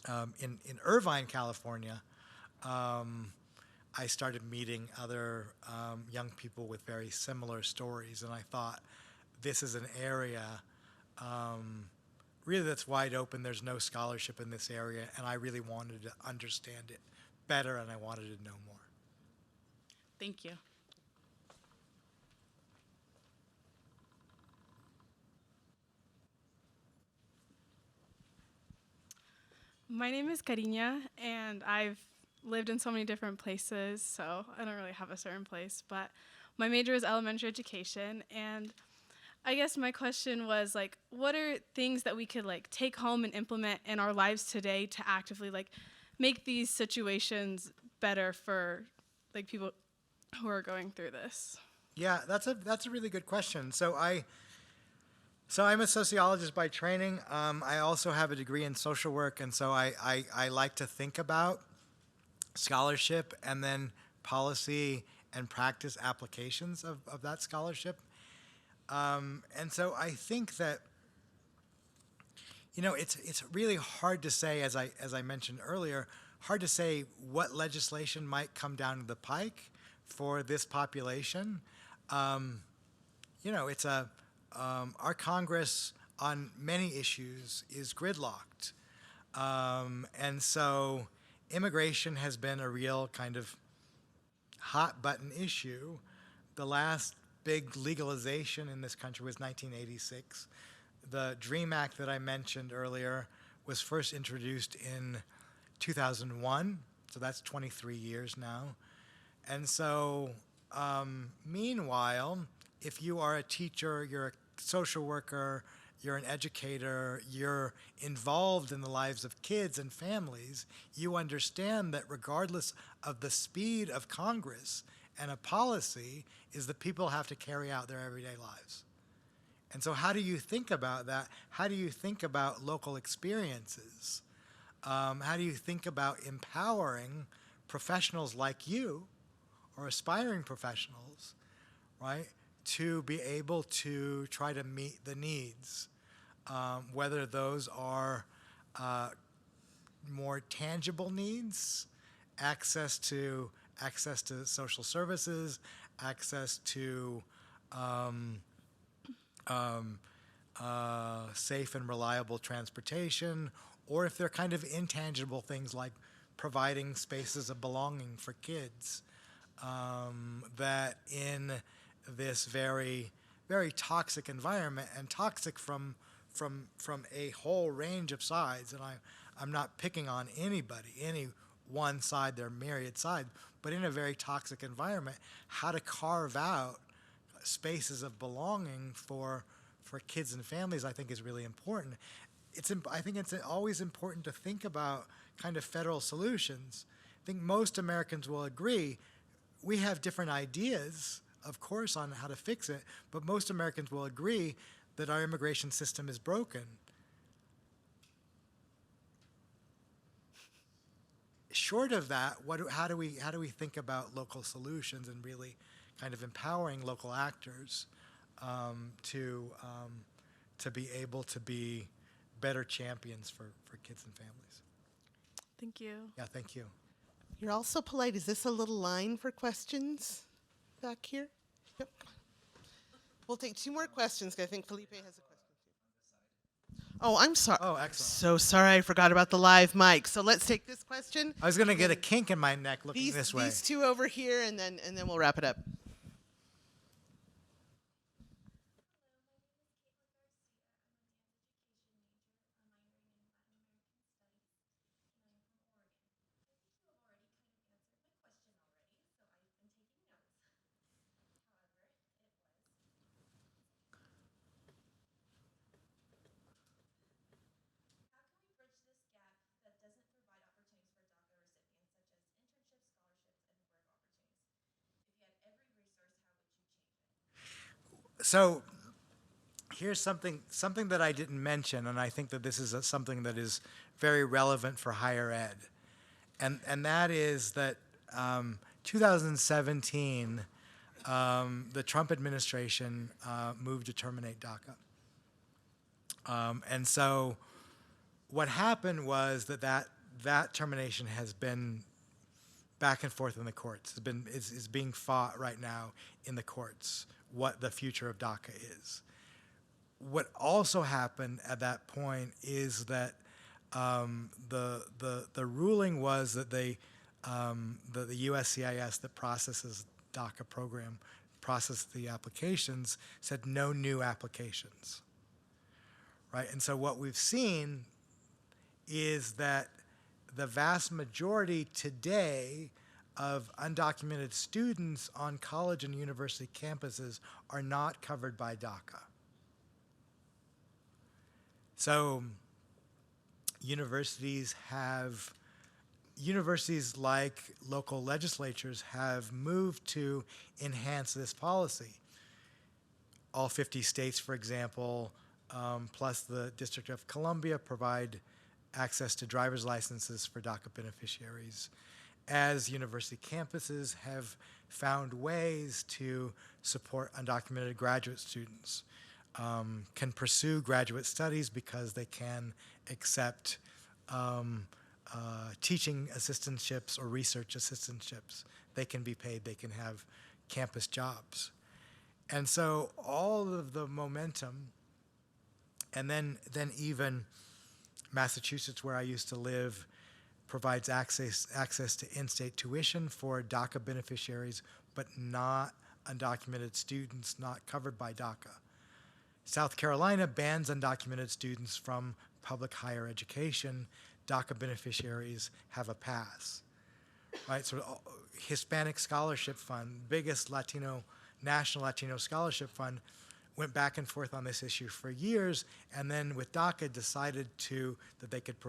in Irvine, California, I started meeting other young people with very similar stories, and I thought, this is an area really that's wide open. There's no scholarship in this area, and I really wanted to understand it better, and I wanted to know more. Thank you. My name is Cariña, and I've lived in so many different places, so I don't really have a certain place, but my major is elementary education, and I guess my question was, like, what are things that we could, like, take home and implement in our lives today to actively, like, make these situations better for, like, people who are going through this? Yeah, that's a really good question. So I'm a sociologist by training. I also have a degree in social work, and so I like to think about scholarship and then policy and practice applications of that scholarship. And so I think that, you know, it's really hard to say, as I mentioned earlier, hard to say what legislation might come down the pike for this population. You know, it's our Congress on many issues is gridlocked. And so immigration has been a real kind of hot button issue. The last big legalization in this country was 1986. The DREAM Act that I mentioned earlier was first introduced in 2001, so that's 23 years now. And so, meanwhile, if you are a teacher, you're a social worker, you're an educator, you're involved in the lives of kids and families, you understand that regardless of the speed of Congress and a policy, is that people have to carry out their everyday lives. And so how do you think about that? How do you think about local experiences? How do you think about empowering professionals like you, or aspiring professionals, right, to be able to try to meet the needs, whether those are more tangible needs, access to social services, access to safe and reliable transportation, or if they're kind of intangible things like providing spaces of belonging for kids, that in this very, very toxic environment, and toxic from a whole range of sides, and I'm not picking on anybody, any one side, their myriad side, but in a very toxic environment, how to carve out spaces of belonging for kids and families, I think, is really important. I think it's always important to think about kind of federal solutions. I think most Americans will agree we have different ideas, of course, on how to fix it, but most Americans will agree that our immigration system is broken. Short of that, how do we think about local solutions and really kind of empowering local actors to be able to be better champions for kids and families? Thank you. Yeah, thank you. You're all so polite. Is this a little line for questions back here? Yep. We'll take 2 more questions, 'cause I think Felipe has a question too. Oh, I'm sorry. Oh, excellent. So sorry, I forgot about the live mic. So let's take this question. I was going to get a kink in my neck looking this way. These 2 over here, and then we'll wrap it up. So here's something that I didn't mention, and I think that this is something that is very relevant for higher ed, and that is that 2017, the Trump administration moved to terminate DACA, and so what happened was that termination has been back and forth in the courts. Is being fought right now in the courts, what the future of DACA is. What also happened at that point is that the ruling was that the USCIS that processes DACA program, processed the applications, said no new applications, right? And so what we've seen is that the vast majority today of undocumented students on college and university campuses are not covered by DACA. So universities like local legislatures have moved to enhance this policy. All 50 states, for example, plus the District of Columbia, provide access to driver's licenses for DACA beneficiaries, as university campuses have found ways to support undocumented graduate students, can pursue graduate studies because they can accept teaching assistantships or research assistantships. They can be paid, they can have campus jobs. And so all of the momentum, and then even Massachusetts, where I used to live, provides access to in-state tuition for DACA beneficiaries, but not undocumented students not covered by DACA. South Carolina bans undocumented students from public higher education. DACA beneficiaries have a pass, right? So Hispanic Scholarship Fund, biggest national Latino scholarship fund, went back and forth on this issue for years, and then with DACA decided that they could